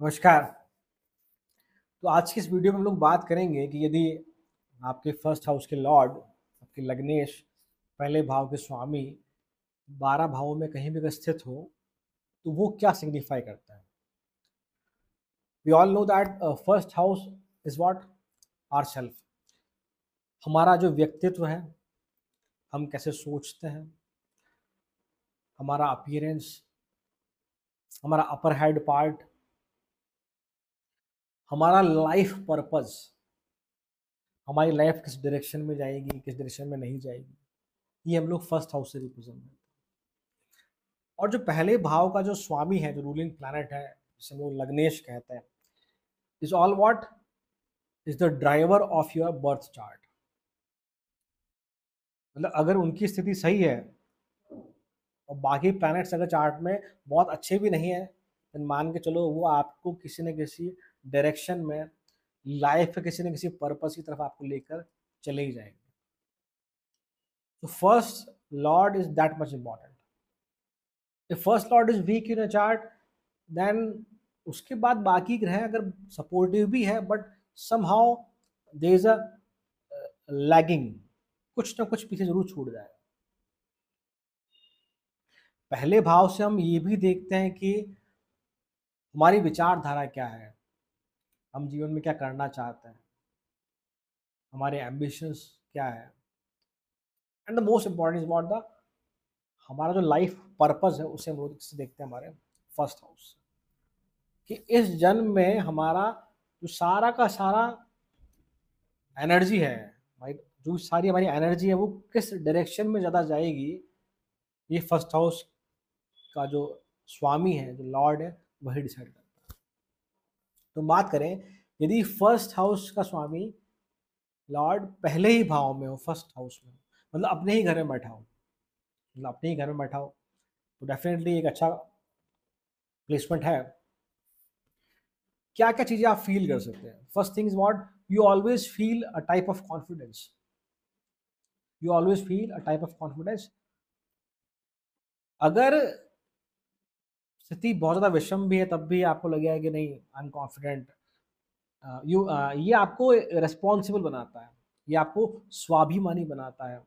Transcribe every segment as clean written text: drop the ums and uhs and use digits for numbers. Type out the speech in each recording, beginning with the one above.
नमस्कार। तो आज की इस वीडियो में हम लोग बात करेंगे कि यदि आपके फर्स्ट हाउस के लॉर्ड, आपके लग्नेश, पहले भाव के स्वामी 12 भावों में कहीं भी अगर स्थित हो, तो वो क्या सिग्निफाई करता है। We all know that first house is what our self, हमारा जो व्यक्तित्व है, हम कैसे सोचते हैं, हमारा अपीयरेंस, हमारा अपर हेड पार्ट, हमारा लाइफ पर्पस, हमारी लाइफ किस डायरेक्शन में जाएगी, किस डायरेक्शन में नहीं जाएगी, ये हम लोग फर्स्ट हाउस से रिप्रेजेंट करते हैं। और जो पहले भाव का जो स्वामी है, जो रूलिंग प्लैनेट है, जिसे हम लोग लग्नेश कहते हैं, is all what is the driver of your birth chart. मतलब अगर उनकी स्थिति सही है और बाकी प्लैनेट्स अगर चार्ट में बहुत अच्छे भी नहीं है, तो मान के चलो वो आपको किसी न किसी डायरेक्शन में, लाइफ के किसी न किसी पर्पस की तरफ आपको लेकर चले ही जाएंगे। तो first lord is that much important. If first lord is weak in a chart, then उसके बाद बाकी ग्रह अगर सपोर्टिव भी है, but somehow there is a lagging, कुछ ना कुछ पीछे जरूर छूट जाएगा। पहले भाव से हम ये भी देखते हैं कि हमारी विचारधारा क्या है, हम जीवन में क्या करना चाहते हैं, हमारे एम्बिशंस क्या है, and the most important is what the हमारा जो लाइफ पर्पस है, उसे हम लोग से देखते हैं हमारे फर्स्ट हाउस, कि इस जन्म में हमारा जो सारा का सारा एनर्जी है, भाई, जो सारी हमारी एनर्जी है वो किस डायरेक्शन में ज़्यादा जाएगी, ये फर्स्ट हाउस का जो स्वामी है, जो लॉर्ड है, वही डिसाइड करता है। तो बात करें, यदि फर्स्ट हाउस का स्वामी लॉर्ड पहले ही भाव में हो, फर्स्ट हाउस में, मतलब अपने ही घर में बैठा हो, मतलब अपने ही घर में बैठा हो, तो डेफिनेटली एक अच्छा प्लेसमेंट है। क्या क्या चीज़ें आप फील कर सकते हैं। First thing is what you always feel a type of confidence, you always feel a type of confidence. अगर स्थिति बहुत ज़्यादा विषम भी है, तब भी आपको लगेगा कि नहीं, अनकॉन्फिडेंट, ये आपको रिस्पॉन्सिबल बनाता है, ये आपको स्वाभिमानी बनाता है,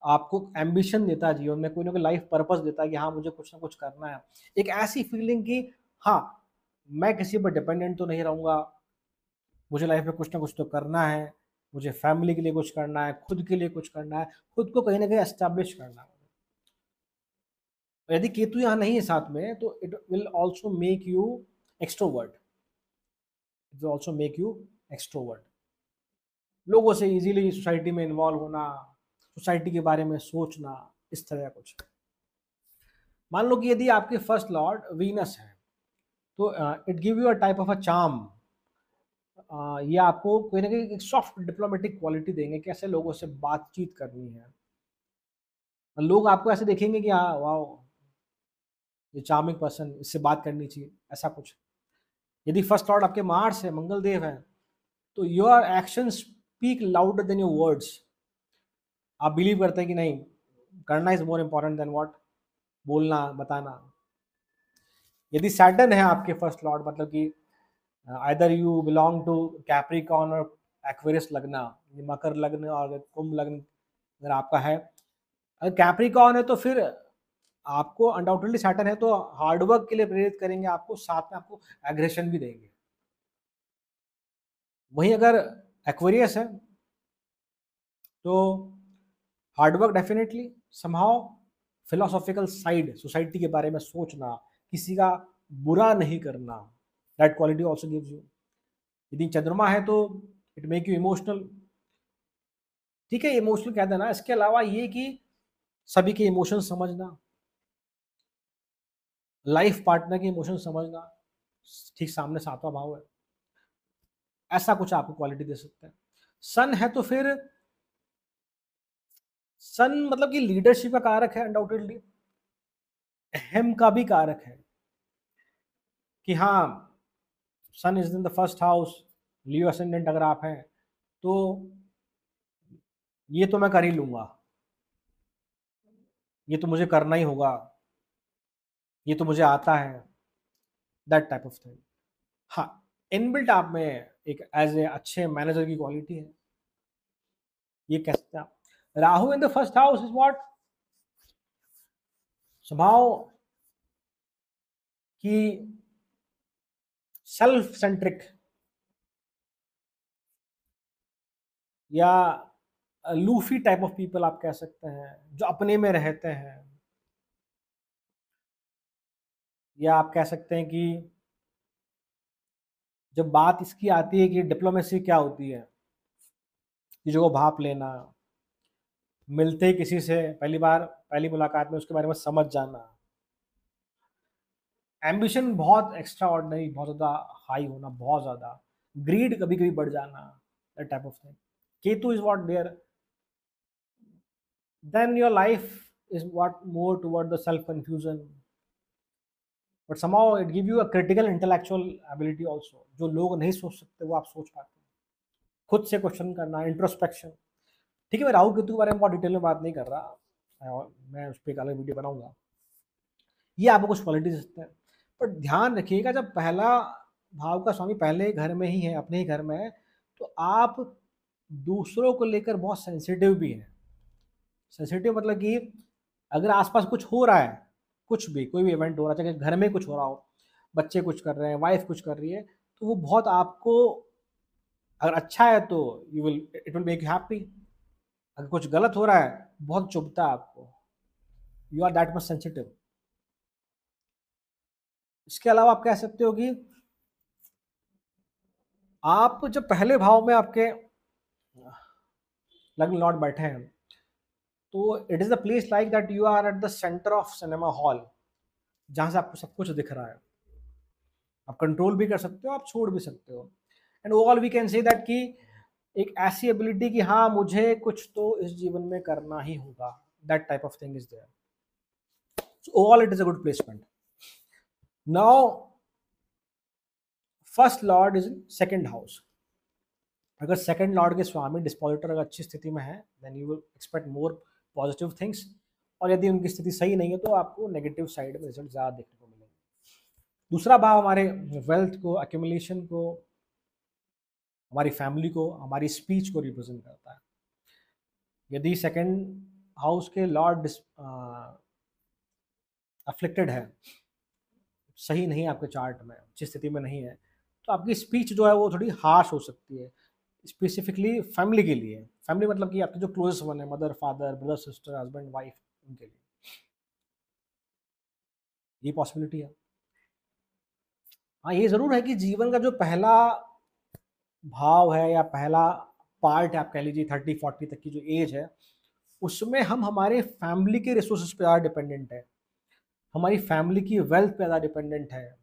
आपको एम्बिशन देता है जीवन में, कोई ना कोई लाइफ पर्पस देता है कि हाँ, मुझे कुछ ना कुछ करना है। एक ऐसी फीलिंग कि हाँ, मैं किसी पर डिपेंडेंट तो नहीं रहूँगा, मुझे लाइफ में कुछ ना कुछ तो करना है, मुझे फैमिली के लिए कुछ करना है, खुद के लिए कुछ करना है, खुद को कहीं ना कहीं एस्टैब्लिश करना है। यदि केतु यहाँ नहीं है साथ में, तो it will also make you extrovert, it will also make you extrovert. लोगों से इजीली सोसाइटी में इन्वॉल्व होना, सोसाइटी के बारे में सोचना, इस तरह का कुछ। मान लो कि यदि आपके फर्स्ट लॉर्ड वीनस है, तो it give you a type of a charm, ये आपको कोई ना कोई एक सॉफ्ट डिप्लोमेटिक क्वालिटी देंगे, कैसे लोगों से बातचीत करनी है, लोग आपको ऐसे देखेंगे कि हाँ, वाह, ये चार्मिंग पर्सन, इससे बात करनी चाहिए, ऐसा कुछ। यदि फर्स्ट लॉर्ड आपके मार्स है, मंगल देव है, तो your action speak louder than your words. आप बिलीव करते हैं कि नहीं, करना is more important then what, बोलना, बताना। यदि सैटर्न है आपके फर्स्ट लॉर्ड, मतलब कि either you belong to Capricorn और एक्वेरियस लगना, मकर लग्न और कुंभ लग्न अगर आपका है, अगर कैप्रिकॉर्न है तो फिर आपको अनडाउटेडली सैटर्न है, तो हार्डवर्क के लिए प्रेरित करेंगे आपको, साथ में आपको एग्रेशन भी देंगे। वहीं अगर एक्वेरियस है, तो hard work definitely, somehow philosophical side, society के बारे में सोचना, किसी का बुरा नहीं करना, that quality also gives you. यदि चंद्रमा है तो इट मेक यू इमोशनल। ठीक है, इमोशनल कह देना। इसके अलावा ये कि सभी के इमोशन समझना, लाइफ पार्टनर के इमोशन समझना, ठीक सामने सातवां भाव है, ऐसा कुछ आपको क्वालिटी दे सकते हैं। सन है तो फिर सन मतलब कि लीडरशिप का कारक है, अनडाउटेडली अहम का भी कारक है, कि हाँ, sun is in the first house, Leo ascendant अगर आप हैं, तो ये तो मैं कर ही लूंगा, ये तो मुझे करना ही होगा, ये तो मुझे आता है, दैट टाइप ऑफ थिंग। हाँ, इनबिल्ट आप में एक एज ए अच्छे मैनेजर की क्वालिटी है, ये कह सकते हैं आप। राहु इन the first house is what, स्वभाव की सेल्फ सेंट्रिक या लूफी टाइप ऑफ पीपल आप कह सकते हैं, जो अपने में रहते हैं, या आप कह सकते हैं कि जब बात इसकी आती है कि डिप्लोमेसी क्या होती है, चीज़ों को भाप लेना, मिलते ही किसी से पहली बार पहली मुलाकात में उसके बारे में समझ जाना, एम्बिशन बहुत एक्स्ट्रा ऑर्डिनरी, बहुत ज़्यादा हाई होना, बहुत ज़्यादा ग्रीड कभी कभी बढ़ जाना, that type of thing. Ketu is what there, then your life is what more toward the self confusion, but somehow it give you a critical intellectual ability also, जो लोग नहीं सोच सकते वो आप सोच पाते हैं, खुद से क्वेश्चन करना, इंट्रोस्पेक्शन। ठीक है, मैं राहु केतु के बारे में बहुत डिटेल में बात नहीं कर रहा, मैं उस पर एक अलग वीडियो बनाऊंगा। ये आपको कुछ क्वालिटीज सकते हैं, पर ध्यान रखिएगा जब पहला भाव का स्वामी पहले घर में ही है, अपने ही घर में है, तो आप दूसरों को लेकर बहुत सेंसिटिव भी हैं। सेंसिटिव मतलब कि अगर आसपास कुछ हो रहा है, कुछ भी कोई भी इवेंट हो रहा है, चाहे घर में कुछ हो रहा हो, बच्चे कुछ कर रहे हैं, वाइफ कुछ कर रही है, तो वो बहुत आपको, अगर अच्छा है तो it will make you happy, अगर कुछ गलत हो रहा है बहुत चुभता है आपको, you are that much sensitive. इसके अलावा आप कह सकते हो कि आप जब पहले भाव में आपके लग्न लॉर्ड बैठे हैं, तो it is the place like that you are at the centre of cinema hall, जहां से आपको सब कुछ दिख रहा है, आप कंट्रोल भी कर सकते हो, आप छोड़ भी सकते हो, and overall we can say that कि एक ऐसी एबिलिटी कि हाँ मुझे कुछ तो इस जीवन में करना ही होगा, that type of thing is there. So overall it is a good placement. Now first lord is in second house. अगर सेकंड लॉर्ड के स्वामी डिस्पोजिटर अगर अच्छी स्थिति में है, then you will expect more positive things, और यदि उनकी स्थिति सही नहीं है तो आपको नेगेटिव साइड में रिजल्ट ज़्यादा देखने को मिलेंगे। दूसरा भाव हमारे वेल्थ को, एक्यूमुलेशन को, हमारी फैमिली को, हमारी स्पीच को रिप्रेजेंट करता है। यदि सेकंड हाउस के लॉर्ड अफ्लिक्टेड है, सही नहीं है आपके चार्ट में, अच्छी स्थिति में नहीं है, तो आपकी स्पीच जो है वो थोड़ी हार्श हो सकती है, स्पेसिफिकली फैमिली के लिए। फैमिली मतलब कि आपके जो क्लोजेस्ट वन है, mother, father, brother, sister, husband, wife, उनके लिए ये पॉसिबिलिटी है। हाँ, ये ज़रूर है कि जीवन का जो पहला भाव है या पहला पार्ट है, आप कह लीजिए 30-40 तक की जो एज है, उसमें हम हमारे फैमिली के रिसोर्सेज पे ज़्यादा डिपेंडेंट है, हमारी फैमिली की वेल्थ पे ज़्यादा डिपेंडेंट है,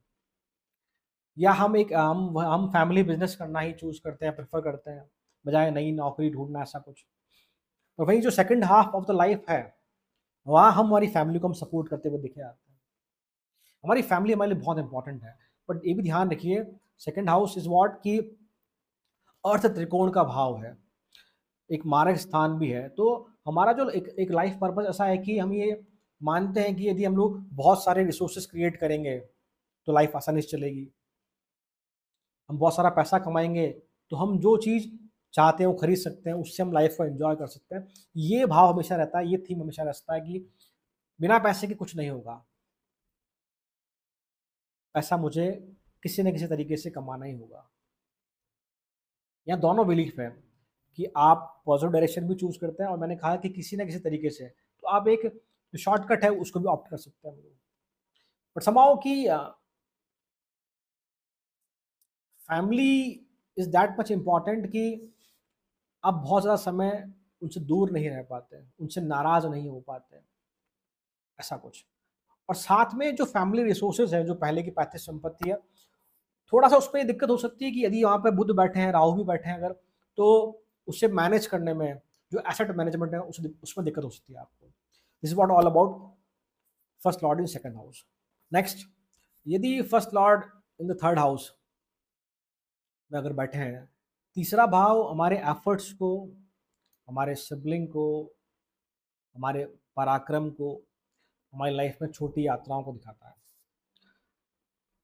या हम फैमिली बिजनेस करना ही चूज करते हैं, प्रेफर करते हैं, बजाय नई नौकरी ढूंढना, ऐसा कुछ। तो वही जो second half of the life है, वहाँ हम हमारी फैमिली को हम सपोर्ट करते हुए दिखे आते हैं। हमारी फैमिली हमारे लिए बहुत इंपॉर्टेंट है, बट ये भी ध्यान रखिए, सेकंड हाउस इज व्हाट कि अर्थ त्रिकोण का भाव है, एक मारक स्थान भी है, तो हमारा जो एक लाइफ पर्पस ऐसा है कि हम ये मानते हैं कि यदि हम लोग बहुत सारे रिसोर्सेज क्रिएट करेंगे तो लाइफ आसानी से चलेगी, हम बहुत सारा पैसा कमाएंगे तो हम जो चीज़ चाहते हैं वो खरीद सकते हैं, उससे हम लाइफ को एंजॉय कर सकते हैं। ये भाव हमेशा रहता है, ये थीम हमेशा रहता है कि बिना पैसे के कुछ नहीं होगा, पैसा मुझे किसी न किसी तरीके से कमाना ही होगा। यहाँ दोनों बिलीफ है कि आप पॉजिटिव डायरेक्शन भी चूज करते हैं, और मैंने कहा कि किसी न किसी तरीके से, तो आप एक जो शॉर्टकट है उसको भी ऑप्ट कर सकते हैं, बट समाओ कि family is that much important कि आप बहुत ज़्यादा समय उनसे दूर नहीं रह पाते, उनसे नाराज़ नहीं हो पाते, ऐसा कुछ। और साथ में जो फैमिली रिसोर्सेज है, जो पहले की पैतृक संपत्ति है, थोड़ा सा उस पर दिक्कत हो सकती है कि यदि वहाँ पे बुध बैठे हैं, राहु भी बैठे हैं अगर, तो उससे मैनेज करने में, जो एसेट मैनेजमेंट है उसमें दिक्कत हो सकती है आपको। This is what all about first lord in second house. Next, यदि first lord in the third house में अगर बैठे हैं, तीसरा भाव हमारे एफर्ट्स को, हमारे सिबलिंग को, हमारे पराक्रम को, हमारी लाइफ में छोटी यात्राओं को दिखाता है।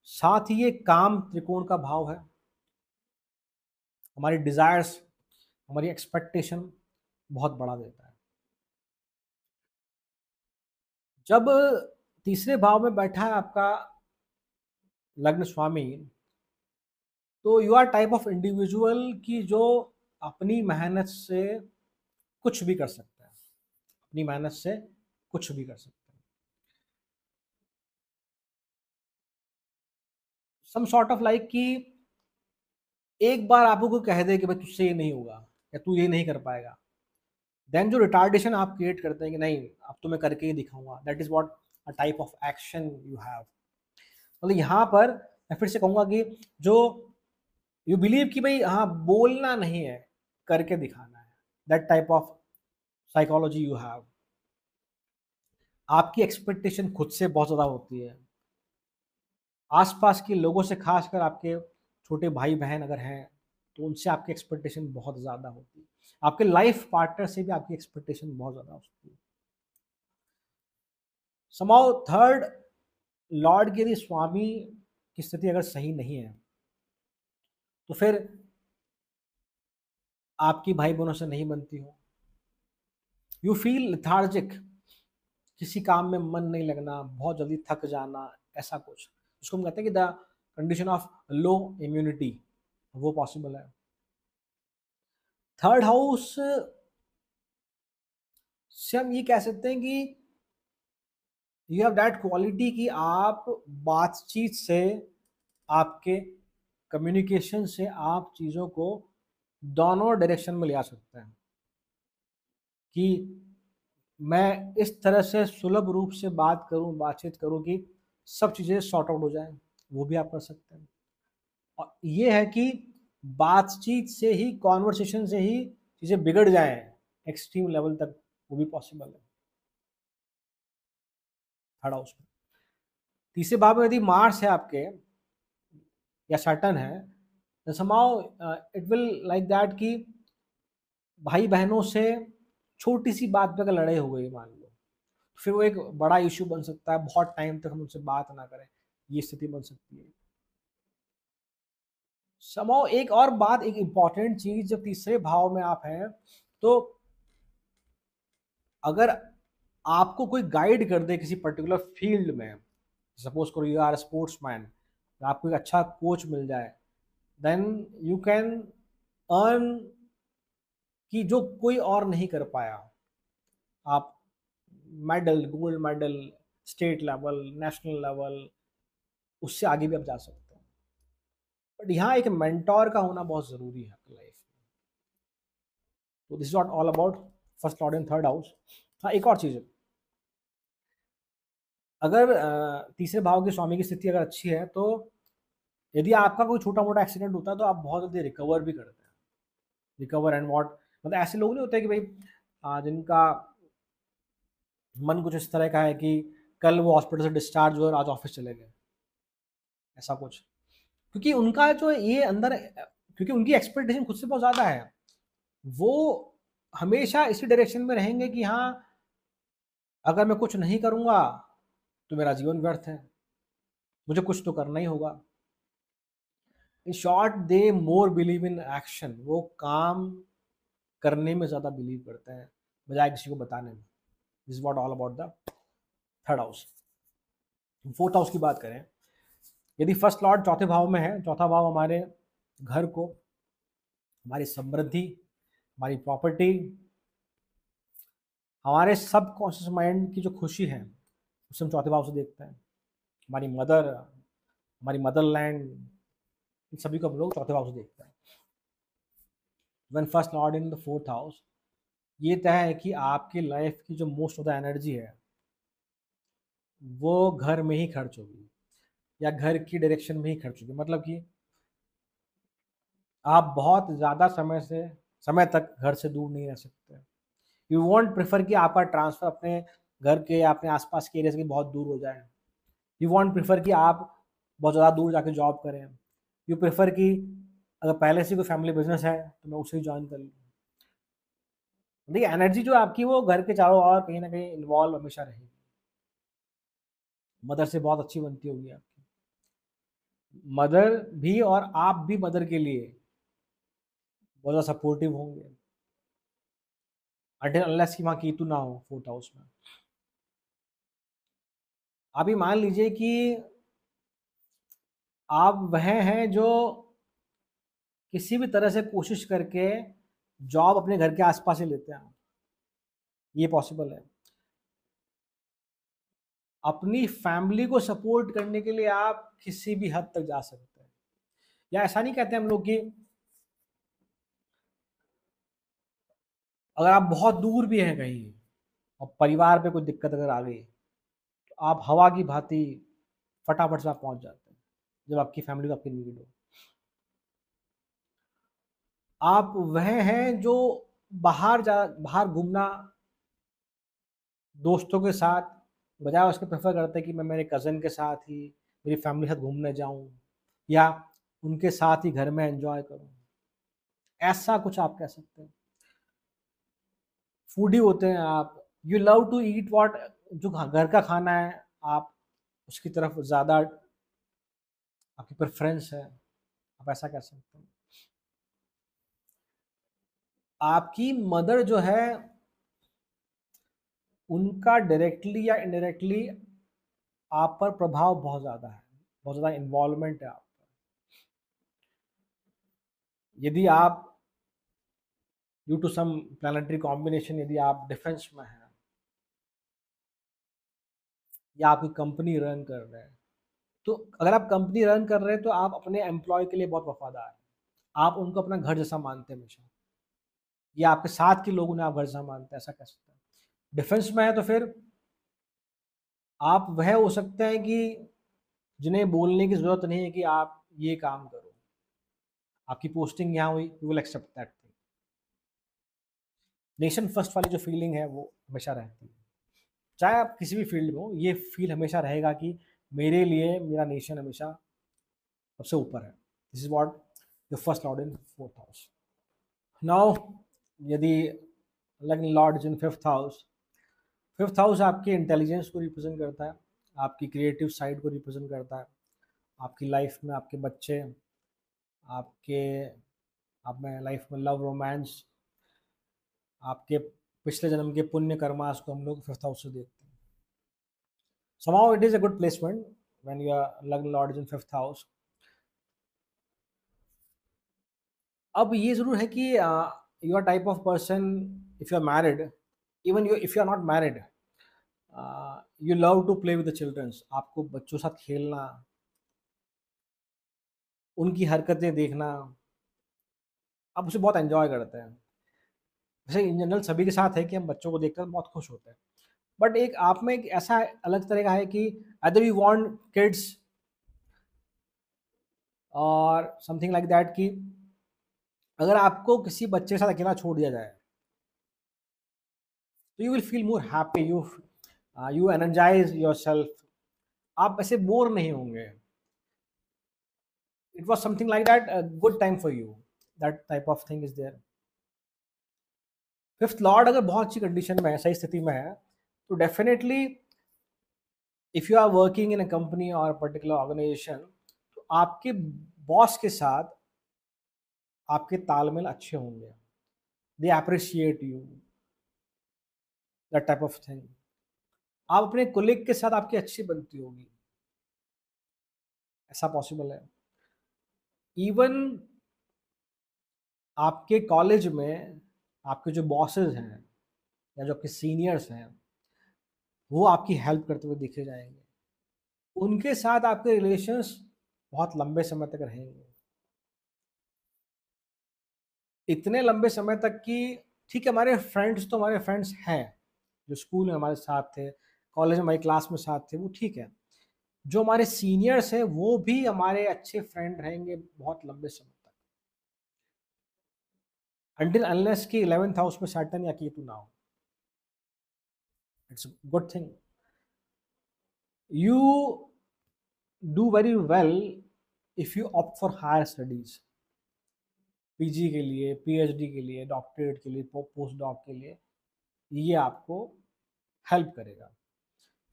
साथ ही ये काम त्रिकोण का भाव है। हमारी डिजायर्स, हमारी एक्सपेक्टेशन बहुत बढ़ा देता है। जब तीसरे भाव में बैठा है आपका लग्न स्वामी, तो you are type of individual की जो अपनी मेहनत से कुछ भी कर सकता है, अपनी मेहनत से कुछ भी कर सकता है। सम सॉर्ट ऑफ लाइक कि एक बार आपको कोई कह दे कि भाई तुझसे ये नहीं होगा या तू ये नहीं कर पाएगा, देन जो रिटार्डेशन आप क्रिएट करते हैं कि नहीं अब तो मैं करके ही दिखाऊंगा, that is what a type of action you have. मतलब यहाँ पर मैं फिर से कहूंगा कि जो यू बिलीव कि भाई हाँ बोलना नहीं है, करके दिखाना है, that type of psychology you have. आपकी एक्सपेक्टेशन खुद से बहुत ज़्यादा होती है, आसपास के लोगों से, खासकर आपके छोटे भाई बहन अगर हैं तो उनसे आपकी एक्सपेक्टेशन बहुत ज़्यादा होती है, आपके लाइफ पार्टनर से भी आपकी एक्सपेक्टेशन बहुत ज़्यादा होती है। समाउ थर्ड लॉर्ड के यदि स्वामी की स्थिति अगर सही नहीं है तो फिर आपकी भाई बहनों से नहीं बनती हो, यू फील लिथार्जिक, किसी काम में मन नहीं लगना, बहुत जल्दी थक जाना, ऐसा कुछ, उसको हम कहते हैं कि the condition of low immunity, वो पॉसिबल है। थर्ड हाउस से हम ये कह सकते हैं कि यू हैव दैट क्वालिटी कि आप बातचीत से, आपके कम्युनिकेशन से आप चीज़ों को दोनों डायरेक्शन में ले आ सकते हैं, कि मैं इस तरह से सुलभ रूप से बात करूं, बातचीत करूं कि सब चीज़ें सॉर्ट आउट हो जाएं, वो भी आप कर सकते हैं। और ये है कि बातचीत से ही, कॉन्वर्सेशन से ही चीज़ें बिगड़ जाएं एक्सट्रीम लेवल तक, वो भी पॉसिबल है थर्ड हाउस में। तीसरे भाव में यदि मार्स है आपके या सैटर्न है, तो समाउ इट विल लाइक दैट कि भाई बहनों से छोटी सी बात पे अगर लड़ाई हो गई मान लो, फिर वो एक बड़ा इशू बन सकता है, बहुत टाइम तक हम उनसे बात ना करें, ये स्थिति बन सकती है। समाउ एक और बात, एक इंपॉर्टेंट चीज, जब तीसरे भाव में आप हैं तो अगर आपको कोई गाइड कर दे किसी पर्टिकुलर फील्ड में, सपोज करो यू आर स्पोर्ट्समैन, आपको एक अच्छा कोच मिल जाए, देन यू कैन अर्न कि जो कोई और नहीं कर पाया, आप medal, gold medal, state level, national level, उससे आगे भी आप जा सकते हैं। बट यहाँ एक मेंटोर का होना बहुत ज़रूरी है आपकी लाइफ में। तो this is not all about first lord in third house. हाँ, एक और चीज़ है, अगर तीसरे भाव के स्वामी की स्थिति अगर अच्छी है तो यदि आपका कोई छोटा मोटा एक्सीडेंट होता है तो आप बहुत जल्दी रिकवर भी करते हैं। रिकवर एंड वॉट, मतलब ऐसे लोग नहीं होते कि भाई जिनका मन कुछ इस तरह का है कि कल वो हॉस्पिटल से डिस्चार्ज हुए और आज ऑफिस चले गए, ऐसा कुछ, क्योंकि उनका जो ये अंदर, क्योंकि उनकी एक्सपेक्टेशन खुद से बहुत ज़्यादा है, वो हमेशा इसी डायरेक्शन में रहेंगे कि हाँ अगर मैं कुछ नहीं करूँगा तो मेरा जीवन व्यर्थ है, मुझे कुछ तो करना ही होगा। In short they more believe in action, वो काम करने में ज़्यादा बिलीव करते हैं बजाय किसी को बताने में। This is what all about the third house. Fourth house की बात करें, यदि फर्स्ट लॉर्ड चौथे भाव में है, चौथा भाव हमारे घर को, हमारी समृद्धि, हमारी प्रॉपर्टी, हमारे सब कॉन्शियस माइंड की जो खुशी है उसे हम चौथे भाव से देखते हैं। हमारी मदर, हमारी मदरलैंड, इन सभी को हम लोग चौथे भाव से देखते हैं। When first lord in the fourth house, ये तय है कि आपकी लाइफ की जो मोस्ट ऑफ द एनर्जी है वो घर में ही खर्च होगी या घर की डायरेक्शन में ही खर्च होगी, मतलब कि आप बहुत ज़्यादा समय तक घर से दूर नहीं रह सकते। यू वॉन्ट प्रेफर कि आपका ट्रांसफ़र अपने घर के या अपने आसपास के एरिया से बहुत दूर हो जाए। यू वॉन्ट प्रेफर कि आप बहुत ज़्यादा दूर जाके जॉब करें। यू प्रेफर कि अगर पहले से कोई फैमिली बिजनेस है तो मैं उसे ही ज्वाइन कर लूँ। देखिए एनर्जी जो आपकी वो घर के चारों ओर कहीं ना कहीं इन्वॉल्व हमेशा रहेगी। मदर से बहुत अच्छी बनती होगी आपकी। मदर भी और आप भी मदर के लिए बहुत ज़्यादा सपोर्टिव होंगे, अनटिल अनलेस कि वहाँ कीतू ना हो फोर्थ हाउस में। अभी मान लीजिए कि आप वह हैं जो किसी भी तरह से कोशिश करके जॉब अपने घर के आसपास ही लेते हैं, ये पॉसिबल है। अपनी फैमिली को सपोर्ट करने के लिए आप किसी भी हद तक जा सकते हैं, या ऐसा नहीं कहते हम लोग कि अगर आप बहुत दूर भी हैं कहीं और परिवार पे कोई दिक्कत अगर आ गई तो आप हवा की भांति फटाफट से आप पहुंच जाते हैं जब आपकी फैमिली को आपकी नीड हो। आप वह हैं जो बाहर घूमना दोस्तों के साथ बजाय उसके प्रेफर करते हैं कि मैं मेरे कज़न के साथ ही मेरी फैमिली के साथ घूमने जाऊं या उनके साथ ही घर में एंजॉय करूं, ऐसा कुछ आप कह सकते हैं। फूडी होते हैं आप, you love to eat what, जो घर का खाना है आप उसकी तरफ ज़्यादा आपकी प्रेफरेंस है, आप ऐसा कह सकते हैं। आपकी मदर जो है उनका डायरेक्टली या इनडायरेक्टली आप पर प्रभाव बहुत ज़्यादा है, बहुत ज़्यादा इन्वॉल्वमेंट है आप पर। यदि आप due to some planetary combination यदि आप डिफेंस में हैं या आपकी कंपनी रन कर रहे हैं, तो अगर आप कंपनी रन कर रहे हैं तो आप अपने एम्प्लॉय के लिए बहुत वफादार हैं, आप उनको अपना घर जैसा मानते हैं हमेशा, या आपके साथ के लोग उन्हें आप घर जैसा मानते हैं, ऐसा कह सकते हैं। डिफेंस में है तो फिर आप वह हो सकते हैं कि जिन्हें बोलने की ज़रूरत नहीं है कि आप ये काम करो, आपकी पोस्टिंग यहाँ हुई, you will accept that thing. Nation first वाली जो फीलिंग है वो हमेशा रहती है, चाहे आप किसी भी फील्ड में हो, ये फील हमेशा रहेगा कि मेरे लिए मेरा नेशन हमेशा सबसे ऊपर है। This is what the first lord in fourth house. Now यदि लग्न Lord in fifth house, fifth house आपके इंटेलिजेंस को रिप्रेजेंट करता है, आपकी क्रिएटिव साइड को रिप्रेजेंट करता है, आपकी लाइफ में आपके बच्चे, आपके आप में लाइफ में लव रोमांस, आपके पिछले जन्म के पुण्य कर्मास को हम लोग फिफ्थ हाउस से देखते हैं। somehow it is a good placement when your lagna lord is in fifth house. अब ये जरूर है कि you are type of person, if you are married, even you if you are not married, you love to play with the childrens, आपको बच्चों के साथ खेलना, उनकी हरकतें देखना, आप उसे बहुत एंजॉय करते हैं। वैसे इन जनरल सभी के साथ है कि हम बच्चों को देखकर बहुत खुश होते हैं, बट एक आप में एक ऐसा अलग तरह का है कि अदर यू वांट किड्स और समथिंग लाइक दैट, कि अगर आपको किसी बच्चे के साथ अकेला छोड़ दिया जाए तो you will feel more happy, you energize yourself, आप ऐसे बोर नहीं होंगे। It was something like that, good time for you, that type of thing is there. Fifth lord अगर बहुत अच्छी कंडीशन में है, सही स्थिति में है, तो definitely if you are working in a company और पर्टिकुलर ऑर्गेनाइजेशन, तो आपके बॉस के साथ आपके तालमेल अच्छे होंगे, they appreciate you, that type of thing. आप अपने कोलिग के साथ आपकी अच्छी बनती होगी, ऐसा पॉसिबल है। इवन आपके कॉलेज में आपके जो बॉसेस हैं या जो आपके सीनियर्स हैं वो आपकी हेल्प करते हुए दिखे जाएंगे, उनके साथ आपके रिलेशंस बहुत लंबे समय तक रहेंगे, इतने लंबे समय तक कि ठीक है हमारे फ्रेंड्स तो हमारे फ्रेंड्स हैं, जो स्कूल में हमारे साथ थे, कॉलेज में हमारी क्लास में साथ थे, वो ठीक है, जो हमारे सीनियर्स हैं वो भी हमारे अच्छे फ्रेंड रहेंगे बहुत लंबे समय तक, until unless कि 11th हाउस में सैटर्न या केतु ना हो। It's a good thing, you do very well if you opt for higher studies, PG के लिए, पीएचडी के लिए, डॉक्टरेट के लिए, पोस्ट डॉक के लिए, ये आपको हेल्प करेगा।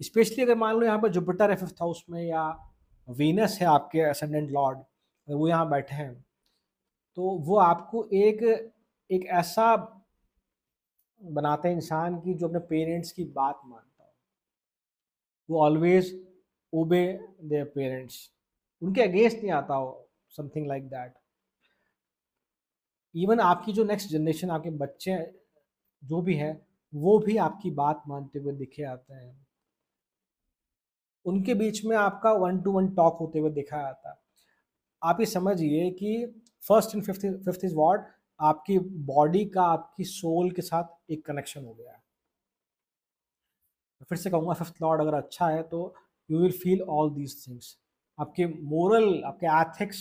स्पेशली अगर मान लो यहाँ पर जुपिटर है फिफ्थ हाउस में, या वीनस है आपके असेंडेंट लॉर्ड, अगर वो यहाँ बैठे हैं तो वो आपको एक एक ऐसा बनाते हैं इंसान की जो अपने पेरेंट्स की बात मानता हो, वो ऑलवेज ओबे देयर पेरेंट्स, उनके अगेंस्ट नहीं आता हो, समथिंग लाइक दैट। इवन आपकी जो नेक्स्ट जनरेशन, आपके बच्चे जो भी है, वो भी आपकी बात मानते हुए दिखे आते हैं, उनके बीच में आपका वन टू वन टॉक होते हुए देखा जाता है। आप ये समझिए कि first and fifth is what, आपकी बॉडी का आपकी सोल के साथ एक कनेक्शन हो गया है। फिर से कहूँगा, फिफ्थ लॉर्ड अगर अच्छा है तो you will feel all these things, आपके मोरल, आपके एथिक्स,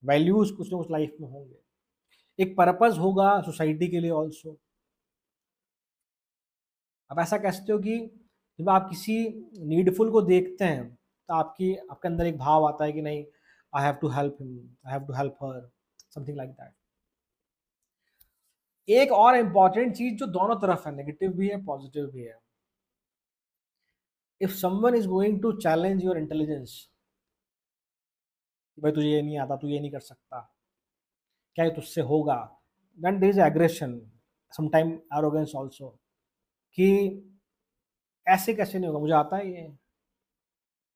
वैल्यूज कुछ ना कुछ लाइफ में होंगे, एक पर्पस होगा सोसाइटी के लिए ऑल्सो। आप ऐसा कह सकते हो कि जब आप किसी नीडफुल को देखते हैं तो आपके अंदर एक भाव आता है कि नहीं, I have to help him, I have to help her, something like that. एक और इम्पॉर्टेंट चीज जो दोनों तरफ है, नेगेटिव भी है पॉजिटिव भी है, if someone is going to challenge your intelligence, भाई तुझे ये नहीं आता, तू ये नहीं कर सकता, क्या ये तुझसे होगा, then there is aggression, sometime arrogance also, कि ऐसे कैसे नहीं होगा, मुझे आता है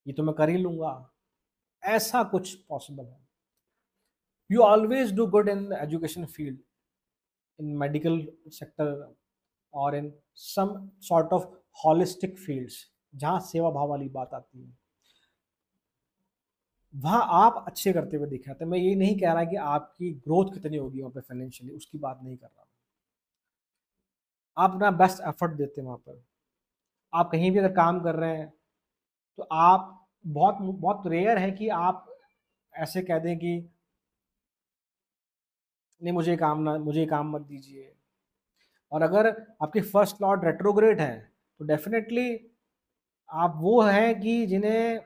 ये तो मैं कर ही लूंगा, ऐसा कुछ पॉसिबल है। You always do good in education field, in medical sector, और in some sort of holistic fields जहाँ सेवा भाव वाली बात आती है, वहाँ आप अच्छे करते हुए दिखे आते हैं। मैं ये नहीं कह रहा कि आपकी ग्रोथ कितनी होगी वहाँ पे फाइनेंशियली, उसकी बात नहीं कर रहा, आप अपना बेस्ट एफर्ट देते हैं वहाँ पर। आप कहीं भी अगर काम कर रहे हैं तो आप, बहुत बहुत रेयर है कि आप ऐसे कह दें कि नहीं मुझे ये काम मत दीजिए। और अगर आपके फर्स्ट लॉर्ड रेट्रोग्रेड है तो डेफिनेटली आप वो हैं कि जिन्हें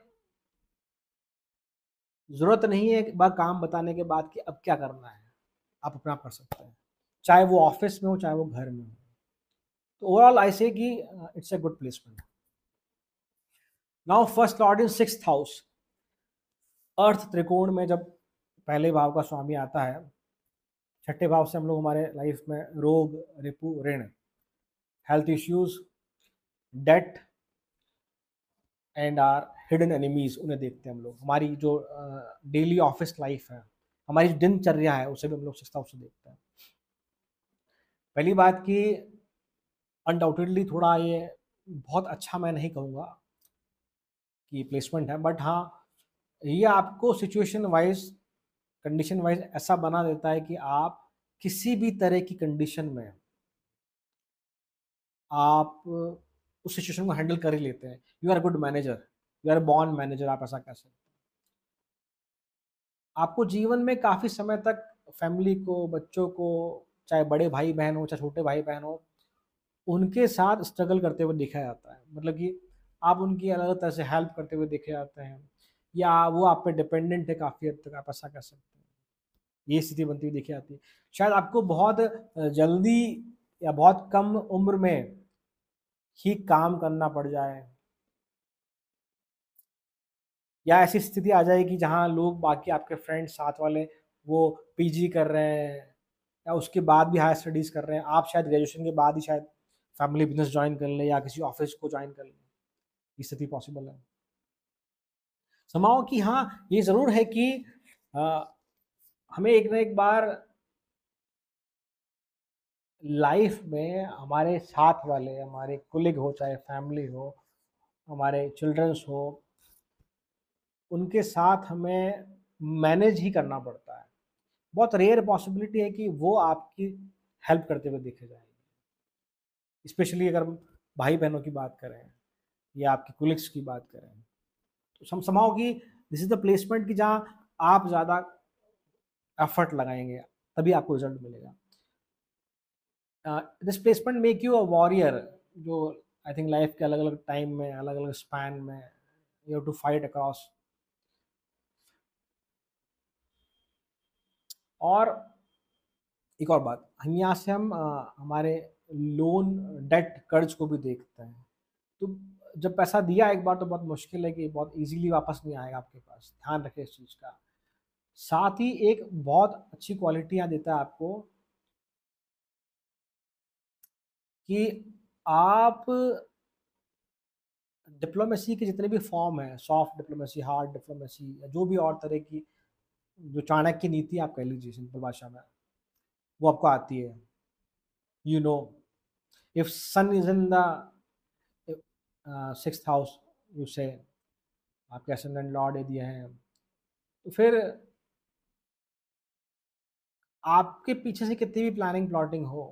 ज़रूरत नहीं है एक बार काम बताने के बाद कि अब क्या करना है, आप अपने आप कर सकते हैं, चाहे वो ऑफिस में हो चाहे वो घर में हो। तो ओवरऑल आई से कि it's a good placement. Now first lord in sixth house, अर्थ त्रिकोण में जब पहले भाव का स्वामी आता है, छठे भाव से हम लोग हमारे लाइफ में रोग, रिपु, ऋण, health issues, debt and are hidden enemies, उन्हें देखते हैं हम लोग। हमारी जो डेली ऑफिस लाइफ है, हमारी जो दिनचर्या है, उसे भी हम लोग सिक्स्थ हाउस से देखते हैं। पहली बात कि अनडाउटेडली थोड़ा ये बहुत अच्छा मैं नहीं कहूँगा कि प्लेसमेंट है, बट हाँ, ये आपको सिचुएशन वाइज, कंडीशन वाइज ऐसा बना देता है कि आप किसी भी तरह की कंडीशन में आप उस सिचुएशन को हैंडल कर ही लेते हैं। You are good manager, you are born manager, आप ऐसा कह सकते हैं। आपको जीवन में काफ़ी समय तक फैमिली को, बच्चों को, चाहे बड़े भाई बहन हो चाहे छोटे भाई बहन हो, उनके साथ स्ट्रगल करते हुए देखा जाता है। मतलब कि आप उनकी अलग अलग तरह से हेल्प करते हुए देखे जाते हैं, या वो आप पे डिपेंडेंट है काफ़ी हद तक, आप ऐसा कह सकते हैं। ये स्थिति बनती हुई देखी जाती है। शायद आपको बहुत जल्दी या बहुत कम उम्र में ही काम करना पड़ जाए, या ऐसी स्थिति आ जाए कि जहाँ लोग, बाकी आपके फ्रेंड्स साथ वाले, वो पीजी कर रहे हैं या उसके बाद भी हायर स्टडीज़ कर रहे हैं, आप शायद ग्रेजुएशन के बाद ही शायद फैमिली बिजनेस ज्वाइन कर लें या किसी ऑफिस को ज्वाइन कर लें, ये स्थिति पॉसिबल है। समाओ कि हाँ, ये ज़रूर है कि अ, हमें एक ना एक बार लाइफ में हमारे साथ वाले, हमारे कुलिग हो चाहे फैमिली हो, हमारे चिल्ड्रंस हो, उनके साथ हमें मैनेज ही करना पड़ता है। बहुत रेयर पॉसिबिलिटी है कि वो आपकी हेल्प करते हुए देखे जाएंगे, स्पेशली अगर भाई बहनों की बात करें या आपके कुलिग्स की बात करें, तो समझाओ कि दिस इज द प्लेसमेंट कि जहाँ आप ज़्यादा एफर्ट लगाएंगे तभी आपको रिजल्ट मिलेगा। This placement make you a warrior, जो आई थिंक लाइफ के अलग अलग टाइम में, अलग अलग स्पैन में you have to fight across. और एक और बात, हम यहाँ से हम हमारे लोन, डेट, कर्ज को भी देखते हैं। तो जब पैसा दिया एक बार तो बहुत मुश्किल है कि बहुत इजीली वापस नहीं आएगा आपके पास, ध्यान रखें इस चीज़ का। साथ ही एक बहुत अच्छी क्वालिटी यहाँ देता है आपको कि आप डिप्लोमेसी के जितने भी फॉर्म है, सॉफ्ट डिप्लोमेसी, हार्ड डिप्लोमेसी, या जो भी और तरह की जो चाणक्य नीति आप कह लीजिए सिंपल भाषा में, वो आपको आती है। You know if sun is in the sixth house, you say आपके असेंडेंट लॉर्ड यदि हैं, तो फिर आपके पीछे से कितनी भी प्लानिंग प्लॉटिंग हो,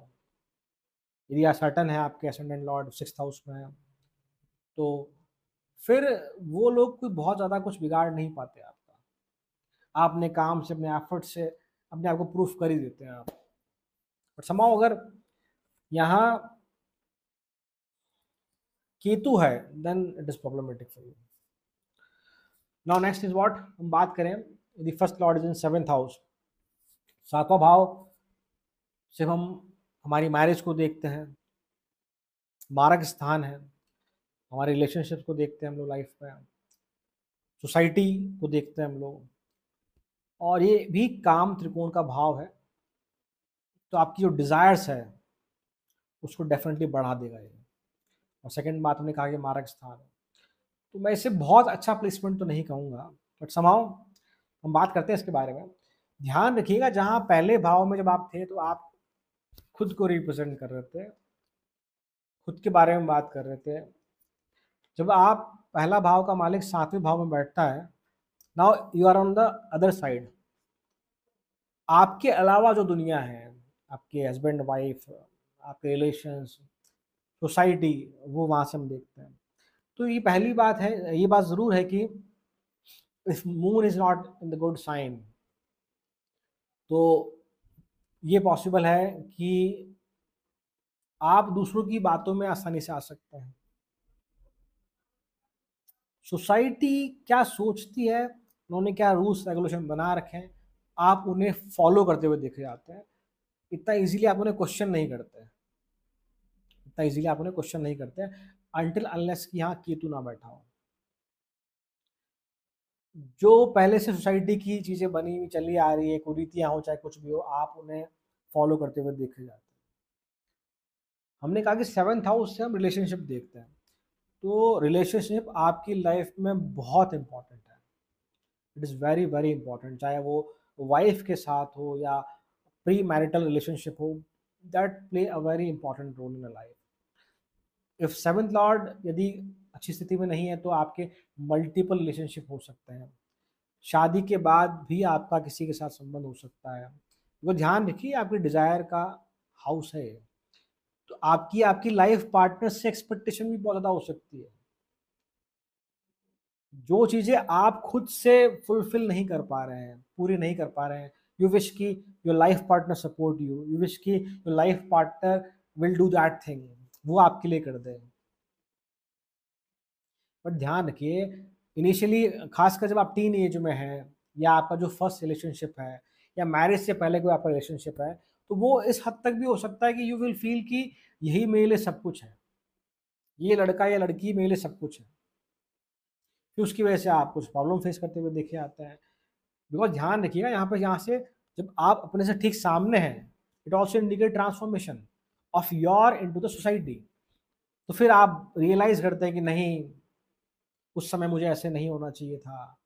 यदि असर्टन है आपके असेंडेंट लॉर्ड सिक्स्थ हाउस में है, तो फिर वो लोग कोई बहुत ज़्यादा कुछ बिगाड़ नहीं पाते आपका। आप अपने काम से, अपने एफर्ट से अपने आप को प्रूफ कर ही देते हैं आप। बट समाओ अगर यहाँ केतु है, then it is problematic for you. Now next is what, हम बात करें यदि first lord is in seventh house, सातवां भाव सिर्फ हम हमारी मैरिज को देखते हैं, मारक स्थान है, हमारे रिलेशनशिप को देखते हैं हम लोग लाइफ में, सोसाइटी को देखते हैं हम लोग, और ये भी काम त्रिकोण का भाव है, तो आपकी जो डिज़ायर्स है उसको डेफिनेटली बढ़ा देगा ये। और सेकंड बात हमने कहा कि मारक स्थान है, तो मैं इसे बहुत अच्छा प्लेसमेंट तो नहीं कहूँगा, बट समाओ हम बात करते हैं इसके बारे में। ध्यान रखिएगा जहाँ पहले भाव में जब आप थे तो आप खुद को रिप्रेजेंट कर रहे थे, खुद के बारे में बात कर रहे थे। जब आप पहला भाव का मालिक सातवें भाव में बैठता है, now you are on the other side, आपके अलावा जो दुनिया है, आपके हस्बैंड वाइफ, आपके रिलेशंस, सोसाइटी, वो वहाँ से हम देखते हैं। तो ये पहली बात है, ये बात ज़रूर है कि if moon is not in the good sign, तो ये पॉसिबल है कि आप दूसरों की बातों में आसानी से आ सकते हैं। सोसाइटी क्या सोचती है, उन्होंने क्या रूल्स रेगुलेशन बना रखे हैं, आप उन्हें फॉलो करते हुए देखे जाते हैं। इतना इजीली आप उन्हें क्वेश्चन नहीं करते, इतना इजीली आप उन्हें क्वेश्चन नहीं करते अनटिल अनलेस कि यहाँ केतु ना बैठा हो। जो पहले से सोसाइटी की चीज़ें बनी हुई चली आ रही है, कुरीतियाँ हो चाहे कुछ भी हो, आप उन्हें फॉलो करते हुए देखे जाते हैं। हमने कहा कि सेवन्थ हाउस से हम रिलेशनशिप देखते हैं, तो रिलेशनशिप आपकी लाइफ में बहुत इंपॉर्टेंट है। It is very very important, चाहे वो वाइफ के साथ हो या प्री मैरिटल रिलेशनशिप हो, that play a very important role in life. If seventh lord यदि अच्छी स्थिति में नहीं है तो आपके मल्टीपल रिलेशनशिप हो सकते हैं, शादी के बाद भी आपका किसी के साथ संबंध हो सकता है। वो ध्यान रखिए आपकी डिजायर का हाउस है, तो आपकी आपकी लाइफ पार्टनर से एक्सपेक्टेशन भी बहुत ज़्यादा हो सकती है। जो चीज़ें आप खुद से फुलफिल नहीं कर पा रहे हैं, पूरी नहीं कर पा रहे हैं, यू विश की your life partner support you, you wish की your life partner will do that thing, वो आपके लिए कर दे। बट ध्यान रखिए इनिशियली, खासकर जब आप टीन एज में हैं, या आपका जो फर्स्ट रिलेशनशिप है, या मैरिज से पहले कोई आपका रिलेशनशिप है, तो वो इस हद तक भी हो सकता है कि यू विल फील कि यही मेरे लिए सब कुछ है, ये लड़का या लड़की मेरे लिए सब कुछ है, फिर उसकी वजह से आप कुछ प्रॉब्लम फेस करते हुए देखे आते हैं। बिकॉज ध्यान रखिएगा यहाँ से जब आप अपने से ठीक सामने हैं, it also indicate transformation of your into the society. तो फिर आप रियलाइज करते हैं कि नहीं, उस समय मुझे ऐसे नहीं होना चाहिए था,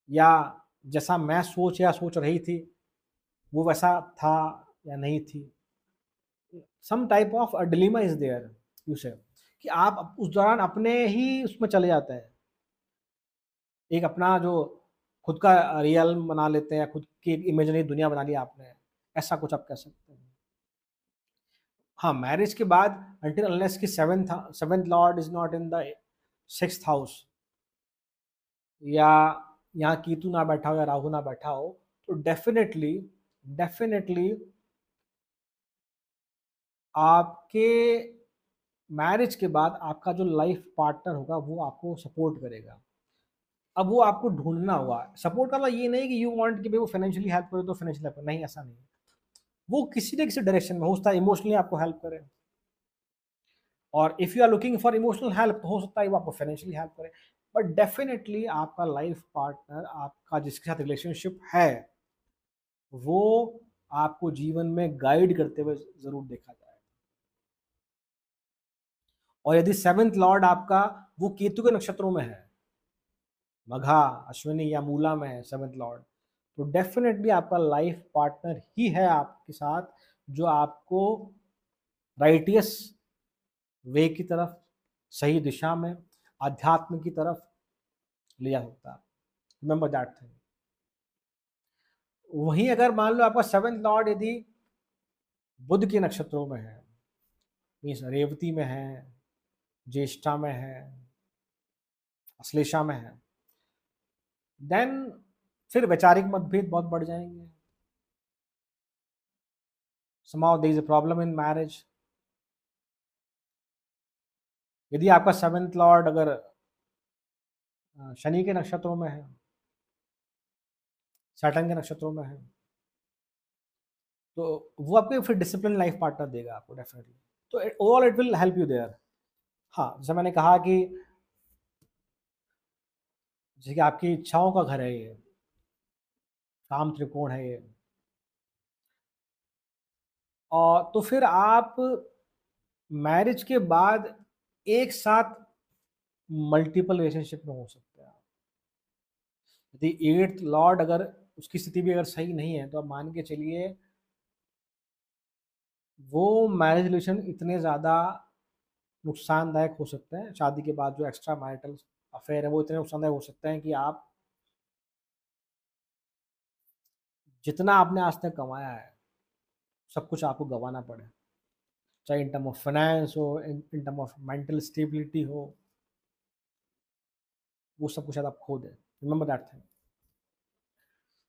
या जैसा मैं सोच या सोच रही थी वो वैसा था या नहीं थी। Some type of dilemma is there, you say, कि आप उस दौरान अपने ही उसमें चले जाते हैं, एक अपना जो खुद का रियल बना लेते हैं, खुद की एक इमेजिनरी दुनिया बना ली आपने, ऐसा कुछ आप कह सकते हैं। हाँ, मैरिज के बाद अनटिल अनलेस की seventh Lord is not in the sixth house, या यहाँ केतु ना बैठा हो या राहु ना बैठा हो, तो डेफिनेटली डेफिनेटली आपके मैरिज के बाद आपका जो लाइफ पार्टनर होगा वो आपको सपोर्ट करेगा। अब वो आपको ढूंढना होगा। सपोर्ट करना ये नहीं कि यू वांट कि भाई वो फाइनेंशियली हेल्प करे तो फाइनेंशियल हेल्प, नहीं, ऐसा नहीं। वो किसी न किसी डायरेक्शन में हो सकता है, इमोशनली आपको हेल्प करे, और if you are looking for emotional help तो हो सकता है वो आपको फाइनेंशियली हेल्प करे, बट डेफिनेटली आपका लाइफ पार्टनर, आपका जिसके साथ रिलेशनशिप है, वो आपको जीवन में गाइड करते हुए ज़रूर देखा जाए। और यदि सेवंथ लॉर्ड आपका वो केतु के नक्षत्रों में है, मघा, अश्विनी या मूला में है सेवंथ लॉर्ड, तो डेफिनेटली आपका लाइफ पार्टनर ही है आपके साथ, जो आपको राइटियस वे की तरफ, सही दिशा में, अध्यात्म की तरफ ले जा सकता है। Remember that thing. वहीं अगर मान लो आपका सेवंथ लॉर्ड यदि बुध के नक्षत्रों में है, मीन्स रेवती में है, ज्येष्ठा में है, अश्लेषा में है, देन फिर वैचारिक मतभेद बहुत बढ़ जाएंगे। somehow there is a problem in marriage। यदि आपका सेवंथ लॉर्ड अगर शनि के नक्षत्रों में है, सैटर्न के नक्षत्रों में है, तो वो आपको फिर डिसिप्लिन लाइफ पार्टनर देगा आपको डेफिनेटली। तो overall it will help you there. हाँ, जैसे मैंने कहा कि जैसे कि आपकी इच्छाओं का घर है ये, काम त्रिकोण है ये, और तो फिर आप मैरिज के बाद एक साथ मल्टीपल रिलेशनशिप में हो सकते हैं। यदि एट्थ लॉर्ड अगर उसकी स्थिति भी अगर सही नहीं है, तो आप मान के चलिए वो मैरिज रिलेशन इतने ज़्यादा नुकसानदायक हो सकते हैं, शादी के बाद जो एक्स्ट्रा मैरिटल अफेयर है वो इतने नुकसानदायक हो सकते हैं कि आप जितना आपने आज तक कमाया है सब कुछ आपको गंवाना पड़े, चाहे इन टर्म ऑफ फाइनेंस हो, in term of mental stability हो, वो सब कुछ शायद आप खो दें। Remember that thing.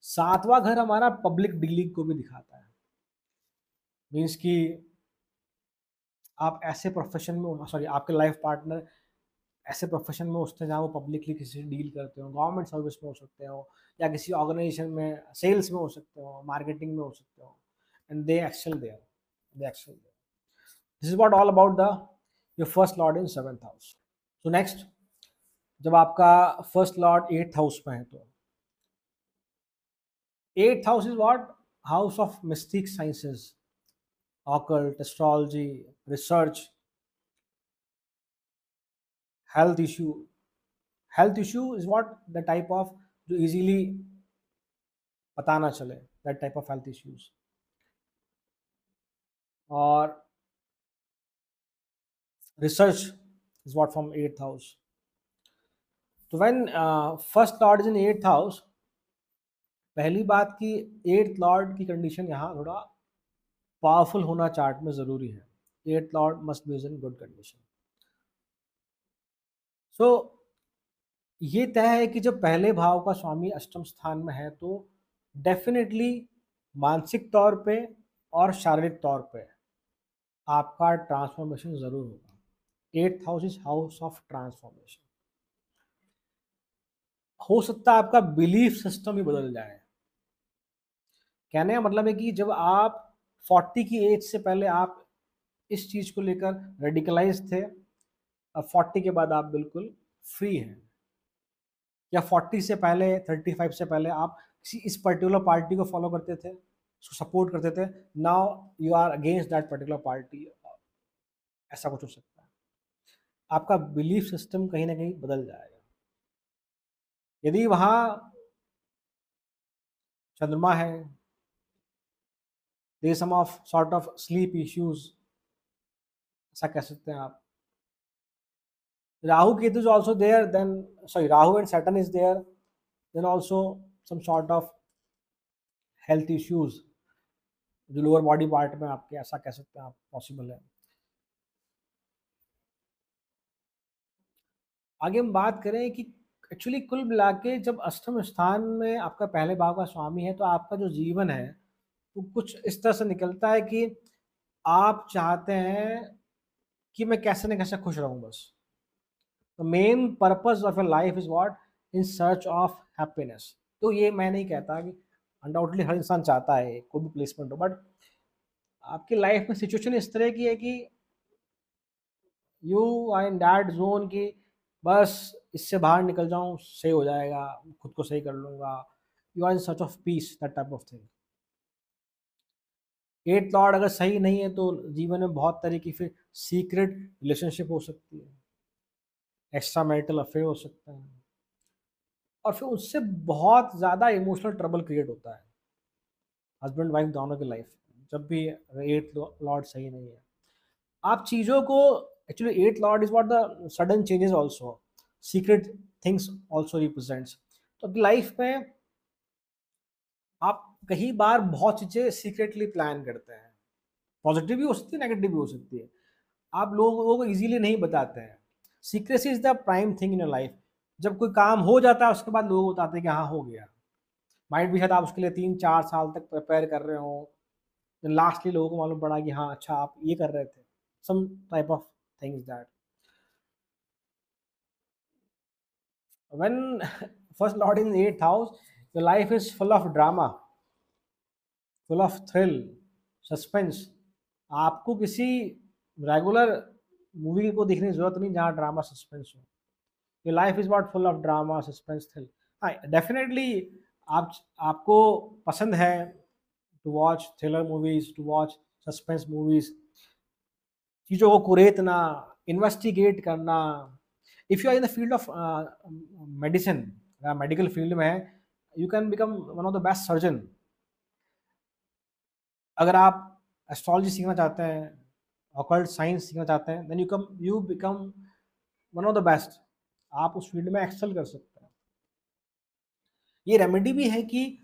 सातवां घर हमारा पब्लिक डीलिंग को भी दिखाता है, मीन्स कि आप ऐसे प्रोफेशन में, सॉरी आपके लाइफ पार्टनर ऐसे प्रोफेशन में होते हैं जहाँ वो पब्लिकली किसी से डील करते हो, गवर्नमेंट सर्विस में हो सकते हो, या किसी ऑर्गेनाइजेशन में सेल्स में हो सकते हो, मार्केटिंग में हो सकते हो, and they excel there, they excel there. This is what all about the your first lord in seventh house. So next, जब आपका फर्स्ट लॉर्ड एट्थ हाउस में है, तो eighth house is what, house of mystic sciences, occult, astrology, research, health issue. Health issue is what the type of जो easily पता ना चले, that type of health issues. और research is what from eighth house. तो when first lord is in eighth house, पहली बात कि eighth Lord की कंडीशन यहाँ थोड़ा पावरफुल होना चार्ट में ज़रूरी है। Eighth lord must be in good condition. So ये तय है कि जब पहले भाव का स्वामी अष्टम स्थान में है, तो डेफिनेटली मानसिक तौर पे और शारीरिक तौर पे आपका ट्रांसफॉर्मेशन ज़रूर होगा। Eighth house is house of transformation. हो सकता है आपका बिलीफ सिस्टम ही बदल जाए। कहने का मतलब है कि जब आप 40 की एज से पहले आप इस चीज़ को लेकर रेडिकलाइज थे, अब 40 के बाद आप बिल्कुल फ्री हैं, या 40 से पहले, 35 से पहले आप किसी इस पर्टिकुलर पार्टी को फॉलो करते थे, उसको सपोर्ट करते थे, now you are against that particular party. ऐसा कुछ हो सकता है। आपका बिलीफ सिस्टम कहीं ना कहीं बदल जाएगा। यदि वहाँ चंद्रमा है, there some of sort of sleep issues, ऐसा कह सकते हैं आप। Rahu Ketu is also there, then sorry Rahu and Saturn is there, then also some sort of health issues जो लोअर बॉडी पार्ट में आपके, ऐसा कह सकते हैं आप, पॉसिबल है। आगे हम बात करें कि एक्चुअली कुल मिला के जब अष्टम स्थान में आपका पहले भाव का स्वामी है, तो आपका जो जीवन है वो कुछ इस तरह से निकलता है कि आप चाहते हैं कि मैं कैसे न कैसे खुश रहूं बस। The main purpose of your life is what, in search of happiness. तो ये मैं नहीं कहता कि अनडाउटली हर इंसान चाहता है कोई भी प्लेसमेंट हो, बट आपकी लाइफ में सिचुएशन इस तरह की है कि you are in that zone कि बस इससे बाहर निकल जाऊं, सही हो जाएगा, खुद को सही कर लूंगा। You are in search of peace, that type of thing. Eight lord अगर सही नहीं है तो जीवन में बहुत तरह की फिर सीक्रेट रिलेशनशिप हो सकती है, एक्स्ट्रा मैरिटल अफेयर हो सकता है, और फिर उससे बहुत ज़्यादा इमोशनल ट्रबल क्रिएट होता है हस्बैंड वाइफ दोनों की लाइफ में, जब भी एट लॉर्ड सही नहीं है। आप चीज़ों को, actually eight Lord is what the sudden changes also, secret things also represents. तो अपनी लाइफ में आप कई बार बहुत चीज़ें सीक्रेटली प्लान करते हैं, पॉजिटिव भी हो सकती है, नेगेटिव भी हो सकती है, आप लोगों को इजीली नहीं बताते हैं। Secrecy is the prime thing in your life. जब कोई काम हो जाता है उसके बाद लोग बताते हैं कि हाँ हो गया, माइट भी शायद आप उसके लिए 3-4 साल तक प्रिपेयर कर रहे हो, लास्टली लोगों को मालूम पड़ा कि हाँ अच्छा आप ये कर रहे थे, some type of things that when first lord in 8th house, your life is full of drama, full of thrill, suspense. आपको किसी रेगुलर मूवी को देखने की जरूरत नहीं जहाँ ड्रामा सस्पेंस हो। Your life is not full of drama suspense thrill. हाँ डेफिनेटली आप, आपको पसंद है to watch thriller movies, to watch suspense movies, चीज़ों को कुरेदना, इन्वेस्टिगेट करना। If you are in the field of medicine, medical field में है, you can become one of the best surgeon. अगर आप एस्ट्रोलॉजी सीखना चाहते हैं, ऑकल्ट साइंस सीखना चाहते हैं, then you become one of the best. आप उस फील्ड में एक्सेल कर सकते हैं। ये रेमेडी भी है कि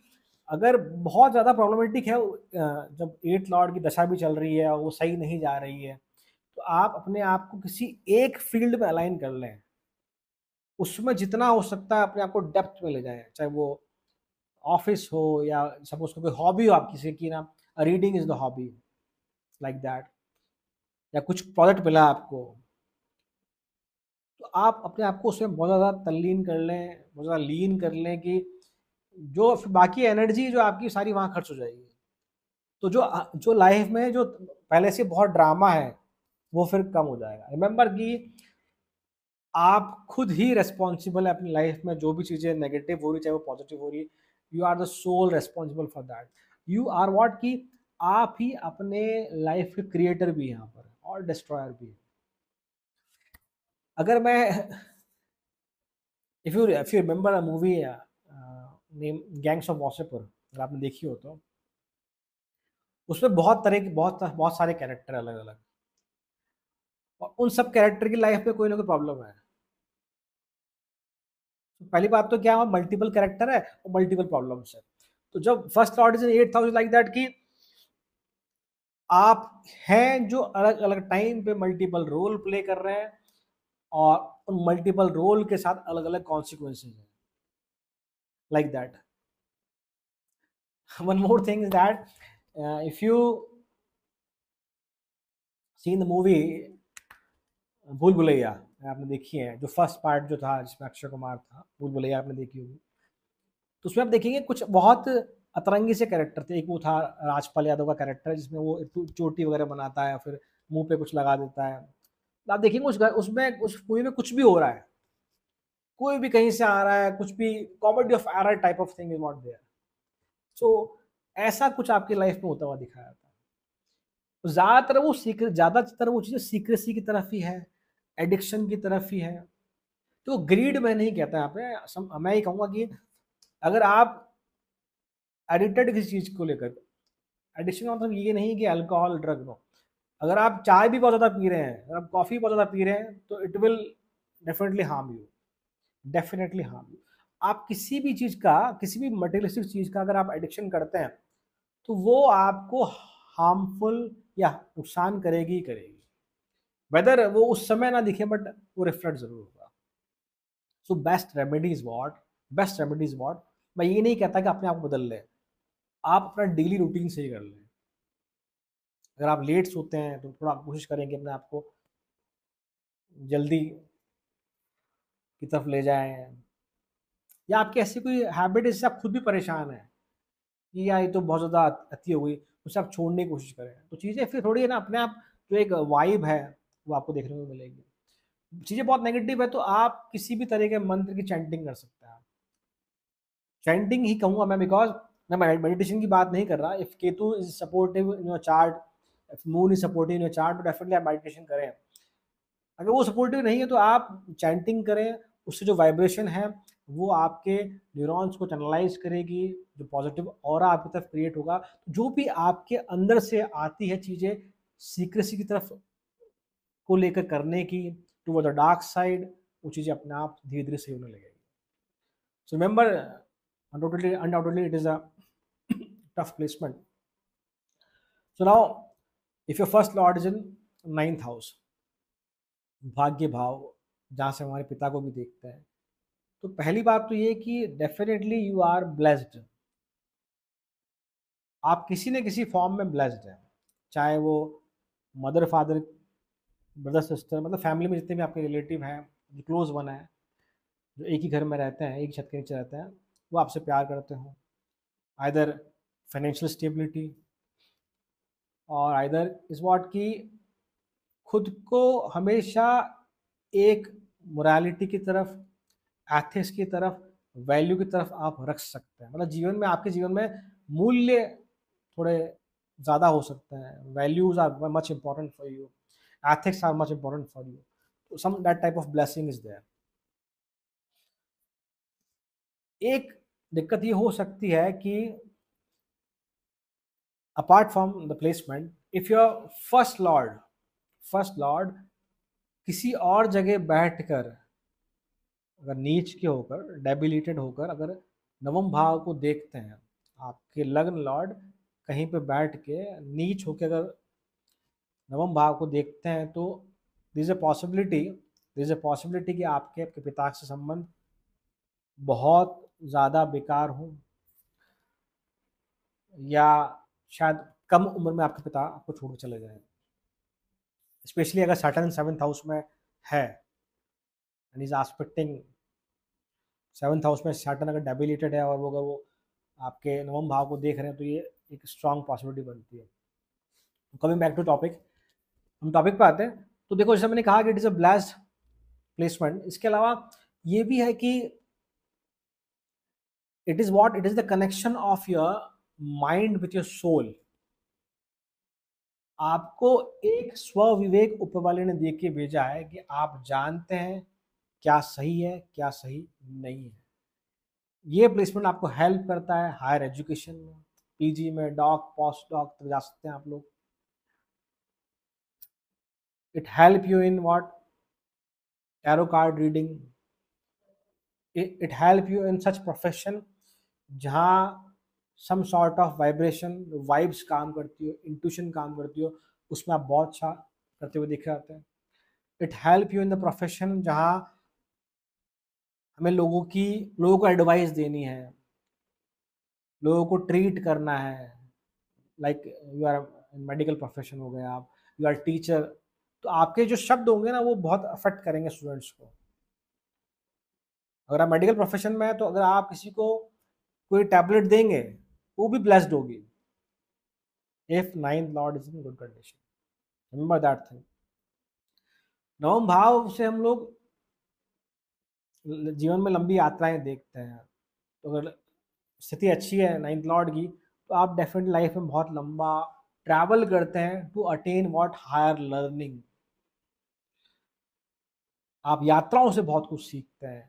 अगर बहुत ज़्यादा प्रॉब्लमेटिक है, जब एट लॉर्ड की दशा भी चल रही है और वो सही नहीं जा रही है, तो आप अपने आप को किसी एक फील्ड में अलाइन कर लें, उसमें जितना हो सकता है अपने आप को डेप्थ में ले जाएं, चाहे वो ऑफिस हो या सपोज कोई हॉबी हो आप किसी की ना, reading is the hobby, like that, या कुछ प्रोजेक्ट मिला आपको, तो आप अपने आप को उसमें बहुत ज़्यादा तल्लीन कर लें, बहुत ज़्यादा लीन कर लें कि जो फिर बाकी एनर्जी जो आपकी सारी वहाँ खर्च हो जाएगी। तो जो जो लाइफ में जो पहले से बहुत ड्रामा है वो फिर कम हो जाएगा। रिमेंबर कि आप खुद ही रेस्पॉन्सिबल है अपनी लाइफ में, जो भी चीज़ें नेगेटिव हो रही चाहे वो पॉजिटिव हो रही, you are the sole responsible for that. You are what कि आप ही अपने लाइफ के क्रिएटर भी हैं यहाँ पर और डिस्ट्रॉयर भी। अगर मैं, if you remember a movie name gangs of Wasseypur, अगर आपने देखी हो तो उसमें बहुत तरह के बहुत बहुत सारे कैरेक्टर अलग अलग, और उन सब कैरेक्टर की लाइफ में कोई ना कोई प्रॉब्लम है। तो पहली बात तो क्या है, मल्टीपल कैरेक्टर है और मल्टीपल प्रॉब्लम्स है। तो जब first lord is in 8th house like that कि आप हैं जो अलग अलग टाइम पे मल्टीपल रोल प्ले कर रहे हैं, और उन मल्टीपल रोल के साथ अलग अलग कॉन्सिक्वेंसेज हैं, like that. One more thing is that if you seen the movie भूल भुलैया, आपने देखी है, जो फर्स्ट पार्ट जो था जिसमें अक्षय कुमार था, भूल भुलैया आपने देखी होगी, तो उसमें आप देखेंगे कुछ बहुत अतरंगी से कैरेक्टर थे। एक वो था राजपाल यादव का कैरेक्टर जिसमें वो चोटी वगैरह बनाता है, फिर मुंह पे कुछ लगा देता है। तो आप देखेंगे उसमें उस मूवी में कुछ भी हो रहा है, कोई भी कहीं से आ रहा है, कुछ भी comedy of error type of thing is not there. So ऐसा कुछ आपकी लाइफ में होता हुआ दिखाया था। तो ज़्यादातर वो चीज़ें सीक्रेसी की तरफ ही है, एडिक्शन की तरफ ही है। तो ग्रीड मैं नहीं कहता यहाँ पे, मैं ये कहूँगा कि अगर आप एडिक्टेड किसी चीज़ को लेकर, एडिक्शन का मतलब ये नहीं कि अल्कोहल ड्रग नो, अगर आप चाय भी बहुत ज़्यादा पी रहे हैं, अगर आप कॉफ़ी बहुत ज़्यादा पी रहे हैं, तो it will definitely harm you, definitely harm you. आप किसी भी चीज़ का, किसी भी मटेरियलिस्टिक चीज़ का अगर आप एडिक्शन करते हैं, तो वो आपको हार्मफुल या नुकसान करेगी ही करेगी, वेदर वो उस समय ना दिखे बट वो रिफ्लेक्ट जरूर होगा। So best remedy is what, मैं ये नहीं कहता कि अपने आप को बदल लें, आप अपना डेली रूटीन सही कर लें। अगर आप लेट सोते हैं तो थोड़ा कोशिश करें कि अपने आप को जल्दी की तरफ ले जाएं, या आपकी ऐसी कोई हैबिट है जिससे आप खुद भी परेशान हैं कि यार ये तो बहुत ज़्यादा अति हो गई, उसे आप छोड़ने की कोशिश करें, तो चीज़ें फिर थोड़ी है ना अपने आप, जो एक वाइब है वो आपको देखने को मिलेगी। चीजें बहुत नेगेटिव है तो आप किसी भी तरह के मंत्र की चैंटिंग कर सकते हैं। चैंटिंग ही कहूंगा मैं, बिकॉज मैं मेडिटेशन की बात नहीं कर रहा। If Ketu is supportive in your chart, if moon is supportive in your chart, तो डेफिनेटली आप मेडिटेशन करें। अगर वो सपोर्टिव नहीं है तो आप चैंटिंग करें, उससे जो वाइब्रेशन है वो आपके न्यूरॉन्स को चैनलाइज करेगी, जो पॉजिटिव ऑरा आपकी तरफ क्रिएट होगा। जो भी आपके अंदर से आती है चीज़ें सीक्रेसी की तरफ को लेकर करने की, टू द डार्क साइड, वो चीज़ें अपने आप धीरे धीरे सही होने लगेगी। So remember, undoubtedly it is a tough placement. So now, if your first lord is in ninth house, भाग्य भाव, जहाँ से हमारे पिता को भी देखते हैं, तो पहली बात तो ये कि डेफिनेटली यू आर ब्लेस्ड। आप किसी न किसी फॉर्म में ब्लेस्ड हैं, चाहे वो मदर फादर ब्रदर सिस्टर, मतलब फैमिली में जितने भी आपके रिलेटिव हैं, जो क्लोज वन है, जो एक ही घर में रहते हैं, एक छत के नीचे रहते हैं, वो आपसे प्यार करते हो। आइदर फाइनेंशियल स्टेबिलिटी, और आइदर इस वॉट की खुद को हमेशा एक मोरालिटी की तरफ, एथिक्स की तरफ, वैल्यू की तरफ आप रख सकते हैं। मतलब जीवन में, आपके जीवन में मूल्य थोड़े ज़्यादा हो सकते हैं, values are much important for you, ethics are much important for you, तो some that type of blessing is there. एक दिक्कत ये हो सकती है कि apart from the placement, if your first lord किसी और जगह बैठकर, अगर नीच के होकर, डेबिलिटेड होकर, अगर नवम भाव को देखते हैं, आपके लग्न लॉर्ड कहीं पे बैठ के नीच होकर अगर नवम भाव को देखते हैं, तो दिस अ पॉसिबिलिटी कि आपके पिता से संबंध बहुत ज़्यादा बेकार हो, या शायद कम उम्र में आपके पिता आपको छोड़ के चले जाए। स्पेशली अगर सैटर्न सेवन्थ हाउस में है and is expecting seventh house में, सैटर्न अगर डेबिलिटेड है और अगर वो आपके नवम भाव को देख रहे हैं, तो ये एक स्ट्रांग पॉसिबिलिटी बनती है। कमिंग बैक टू टॉपिक, हम टॉपिक पे आते हैं। तो देखो, जैसे मैंने कहा कि it is a blessed placement, इसके अलावा ये भी है कि it is the connection of your mind with your soul. आपको एक स्व विवेक ऊपर वाले ने दे के भेजा है कि आप जानते हैं क्या सही है, क्या सही नहीं है। ये प्लेसमेंट आपको हेल्प करता है हायर एजुकेशन में, पीजी में, डॉक, पोस्ट डॉक तक जा सकते हैं आप लोग। It help you in what, tarot card reading. It help you in such profession जहाँ some sort of vibration, vibes काम करती हो, इंट्यूशन काम करती हो, उसमें आप बहुत अच्छा करते हुए दिखे जाते हैं। It help you in the profession जहाँ हमें लोगों को एडवाइस देनी है, लोगों को ट्रीट करना है, like you are in medical profession हो गए आप, यू आर टीचर, तो आपके जो शब्द होंगे ना वो बहुत अफेक्ट करेंगे स्टूडेंट्स को। अगर आप मेडिकल प्रोफेशन में है तो अगर आप किसी को कोई टैबलेट देंगे, वो भी ब्लेस्ड होगी, if ninth lord is in good condition. Remember that thing. नवम भाव से हम लोग जीवन में लंबी यात्राएं देखते हैं, तो अगर स्थिति अच्छी है नाइन्थ लॉर्ड की, तो आप डेफिनेट लाइफ में बहुत लंबा ट्रैवल करते हैं to attain what, higher learning. आप यात्राओं से बहुत कुछ सीखते हैं।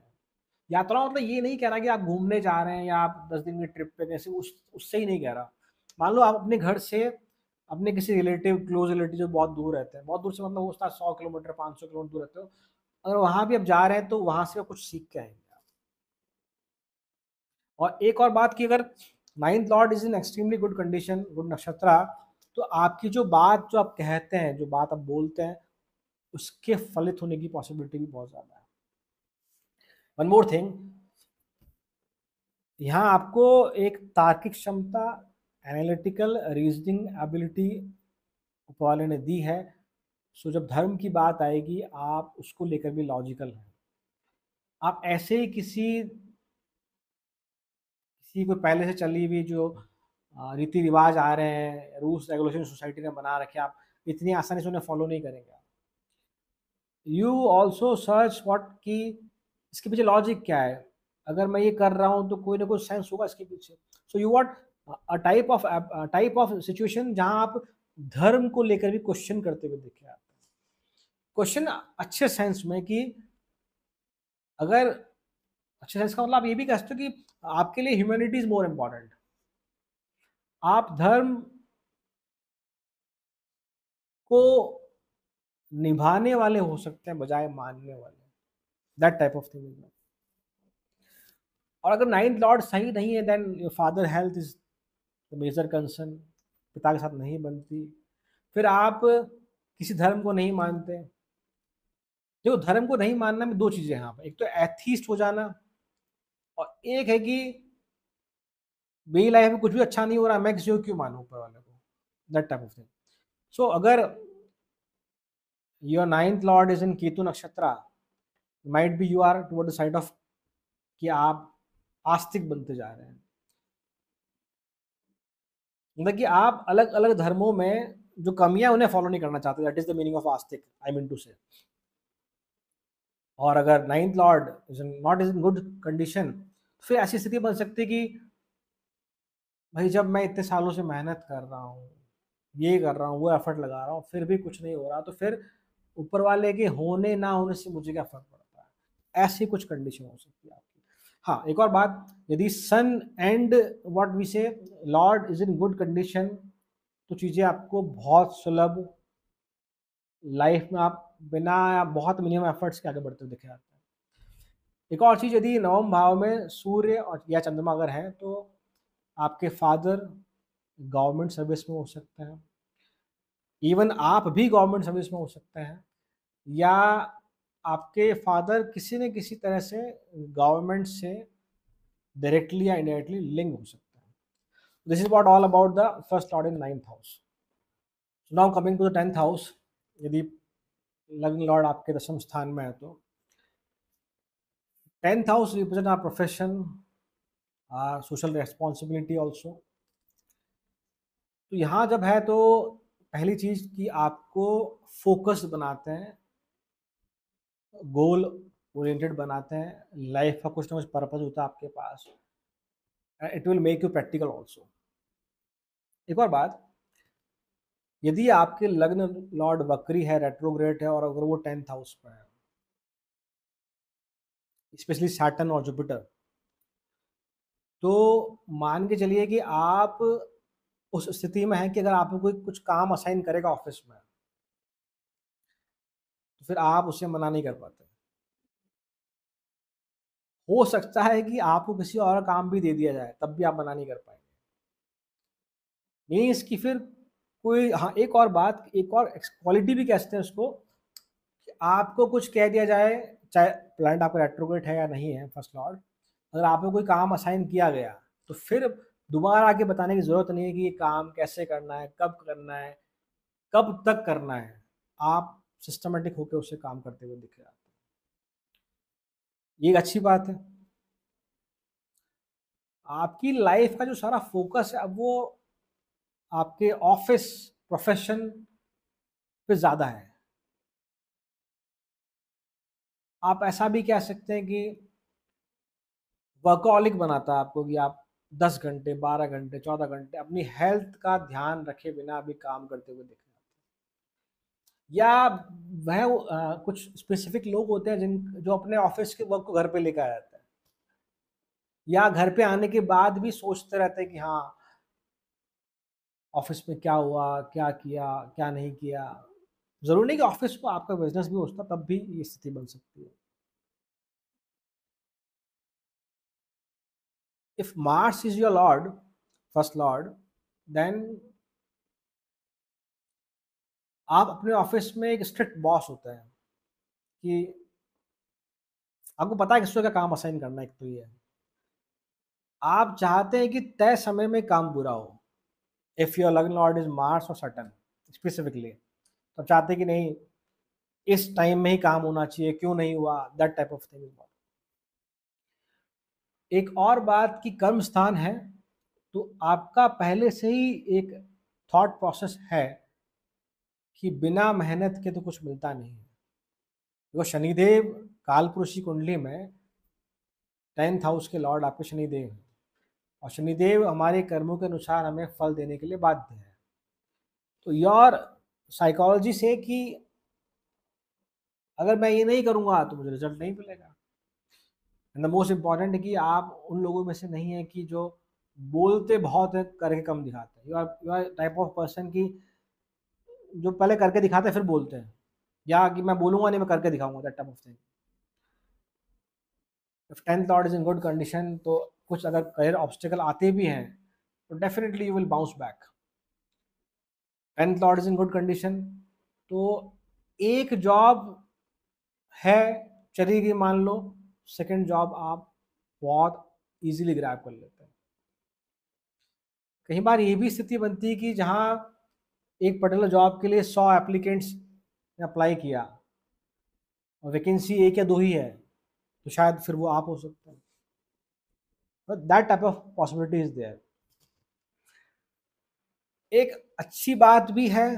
यात्राओं मतलब ये नहीं कह रहा कि आप घूमने जा रहे हैं या आप 10 दिन की ट्रिप पे कैसे, उससे ही नहीं कह रहा। मान लो आप अपने घर से अपने किसी रिलेटिव, क्लोज रिलेटिव जो बहुत दूर रहते हैं, बहुत दूर से मतलब वो 100 किलोमीटर, 500 किलोमीटर दूर रहते हो, अगर वहाँ भी आप जा रहे हैं तो वहाँ से आप कुछ सीख के आएंगे। और एक और बात कि अगर ninth lord is in extremely good condition, good नक्षत्रा, तो आपकी जो बात, जो आप कहते हैं, जो बात आप बोलते हैं, उसके फलित होने की पॉसिबिलिटी भी बहुत ज़्यादा है। वन मोर थिंग, यहाँ आपको एक तार्किक क्षमता, एनालिटिकल रीजनिंग एबिलिटी ऊपर वाले ने दी है। सो जब धर्म की बात आएगी, आप उसको लेकर भी लॉजिकल हैं। आप ऐसे ही किसी को पहले से चली हुई जो रीति रिवाज आ रहे हैं, रूल्स रेगुलेशन सोसाइटी ने बना रखे, आप इतनी आसानी से उन्हें फॉलो नहीं करेंगे। यू ऑल्सो सर्च व्हाट कि इसके पीछे लॉजिक क्या है, अगर मैं ये कर रहा हूँ तो कोई ना कोई सेंस होगा इसके पीछे। So you want a type of situation जहाँ आप धर्म को लेकर भी क्वेश्चन करते हुए देखे आप। क्वेश्चन अच्छे सेंस में कि अगर अच्छे सेंस का मतलब आप ये भी कह सकते हो कि आपके लिए ह्यूमैनिटी इज मोर इम्पोर्टेंट। आप धर्म को निभाने वाले हो सकते हैं बजाय मानने वाले, दैट टाइप ऑफ थिंग। और अगर नाइन्थ लॉर्ड सही नहीं है then your father health is the major concern, पिता के साथ नहीं बनती, फिर आप किसी धर्म को नहीं मानते। देखो धर्म को नहीं मानना में दो चीजें हैं यहाँ पर, एक तो एथीस्ट हो जाना और एक है कि मेरी लाइफ में कुछ भी अच्छा नहीं हो रहा, मैं किसी को क्यों मानूं ऊपर वाले को, that type of thing. So अगर your ninth lord is in Ketu नक्षत्र, might be you are toward the side of कि आप आस्तिक बनते जा रहे हैं, मतलब कि आप अलग अलग धर्मों में जो कमियां उन्हें फॉलो नहीं करना चाहते, that is the meaning of Astik, I mean to से। और अगर ninth lord is not is in good condition, फिर ऐसी स्थिति बन सकती है कि भाई जब मैं इतने सालों से मेहनत कर रहा हूँ, ये कर रहा हूँ, वो एफर्ट लगा रहा हूँ, फिर भी कुछ नहीं हो रहा, तो फिर ऊपर वाले के होने ना होने से मुझे क्या फर्क पड़ता है, ऐसी कुछ कंडीशन हो सकती है आपकी। हाँ एक और बात, यदि सन एंड व्हाट वी से Lord is in good condition, तो चीज़ें आपको बहुत सुलभ, लाइफ में आप बिना बहुत मिनिमम एफर्ट्स के आगे बढ़ते हुए दिखे जाते हैं। एक और चीज़, यदि नवम भाव में सूर्य और या चंद्रमा अगर है तो आपके फादर गवर्नमेंट सर्विस में हो सकते हैं, इवन आप भी गवर्नमेंट सर्विस में हो सकते हैं, या आपके फादर किसी न किसी तरह से गवर्नमेंट से डायरेक्टली या इनडायरेक्टली लिंक हो सकते हैं। This is what all about the first lord in ninth house. Now coming to the 10th house, यदि लग्न लॉर्ड आपके दशम स्थान में है तो 10th house represent our profession, our social responsibility also. तो यहाँ जब है तो पहली चीज कि आपको फोकस बनाते हैं, गोल ओरिएंटेड बनाते हैं, लाइफ का कुछ ना कुछ पर्पज होता है आपके पास, it will make you practical also. एक और बात, यदि आपके लग्न लॉर्ड वक्री है, रेट्रोग्रेड है, और अगर वो 10th हाउस पर है, स्पेशली सैटर्न और जुपिटर, तो मान के चलिए कि आप उस स्थिति में है कि अगर आपको कोई कुछ काम असाइन करेगा ऑफिस में, तो फिर आप उसे मना नहीं कर पाते। हो सकता है कि आपको किसी और काम भी दे दिया जाए तब भी आप मना नहीं कर पाएंगे, मीन्स कि फिर कोई, हाँ एक और बात, एक और क्वालिटी भी कहते हैं उसको, कि आपको कुछ कह दिया जाए, चाहे प्लांट आपका रेट्रोग्रेड है या नहीं है फर्स्ट लॉर्ड, अगर आपको कोई काम असाइन किया गया तो फिर दोबारा आके बताने की जरूरत नहीं है कि ये काम कैसे करना है, कब करना है, कब तक करना है, आप सिस्टमेटिक होकर उसे काम करते हुए दिख रहे हैं। ये एक अच्छी बात है। आपकी लाइफ का जो सारा फोकस है अब वो आपके ऑफिस प्रोफेशन पे ज़्यादा है। आप ऐसा भी कह सकते हैं कि वर्कहॉलिक बनाता है आपको, कि आप 10 घंटे 12 घंटे 14 घंटे अपनी हेल्थ का ध्यान रखे बिना भी काम करते हुए दिख रहे हैं। या वह कुछ स्पेसिफिक लोग होते हैं जिन जो अपने ऑफिस के वर्क को घर पे लेकर आ जाते हैं, या घर पे आने के बाद भी सोचते रहते हैं कि हाँ ऑफिस में क्या हुआ, क्या किया, क्या नहीं किया। जरूरी नहीं कि ऑफिस को आपका बिजनेस भी होता, तब भी ये स्थिति बन सकती है। If Mars is your lord, first lord, then आप अपने ऑफिस में एक स्ट्रिक्ट बॉस होते हैं, कि आपको पता है किसको क्या काम असाइन करना है। एक तो ये है, आप चाहते हैं कि तय समय में काम पूरा हो। इफ योर लग्न लॉर्ड इज मार्स और सटन स्पेसिफिकली, तो आप चाहते हैं कि नहीं इस टाइम में ही काम होना चाहिए, क्यों नहीं हुआ, दैट टाइप ऑफ थिंग। एक और बात कि कर्म स्थान है, तो आपका पहले से ही एक थॉट प्रोसेस है कि बिना मेहनत के तो कुछ मिलता नहीं है। देखो शनिदेव कालपुरुषी कुंडली में 10th हाउस के लॉर्ड आपके शनिदेव हैं, और शनिदेव हमारे कर्मों के अनुसार हमें फल देने के लिए बाध्य है। तो योर साइकोलॉजी से कि अगर मैं ये नहीं करूंगा तो मुझे रिजल्ट नहीं मिलेगा। एंड द मोस्ट इम्पॉर्टेंट है कि आप उन लोगों में से नहीं है कि जो बोलते बहुत है करके कम दिखाते हैं। You are type of person की जो पहले करके दिखाते हैं फिर बोलते हैं, या कि मैं बोलूंगा नहीं मैं करके दिखाऊंगा, that type of thing. If 10th Lord is in good condition तो कुछ अगर करियर ऑब्स्टिकल आते भी हैं तो definitely you will bounce back. 10th Lord is in good condition तो एक जॉब है चलेगी मान लो, सेकंड जॉब आप बहुत इजीली ग्रैब कर लेते हैं। कई बार ये भी स्थिति बनती है कि जहाँ एक पर्टिकुलर जॉब के लिए 100 एप्लीकेंट्स ने अप्लाई किया और वैकेंसी एक या दो ही है, तो शायद फिर वो आप हो सकते हैं। But that type of possibility is there. एक अच्छी बात भी है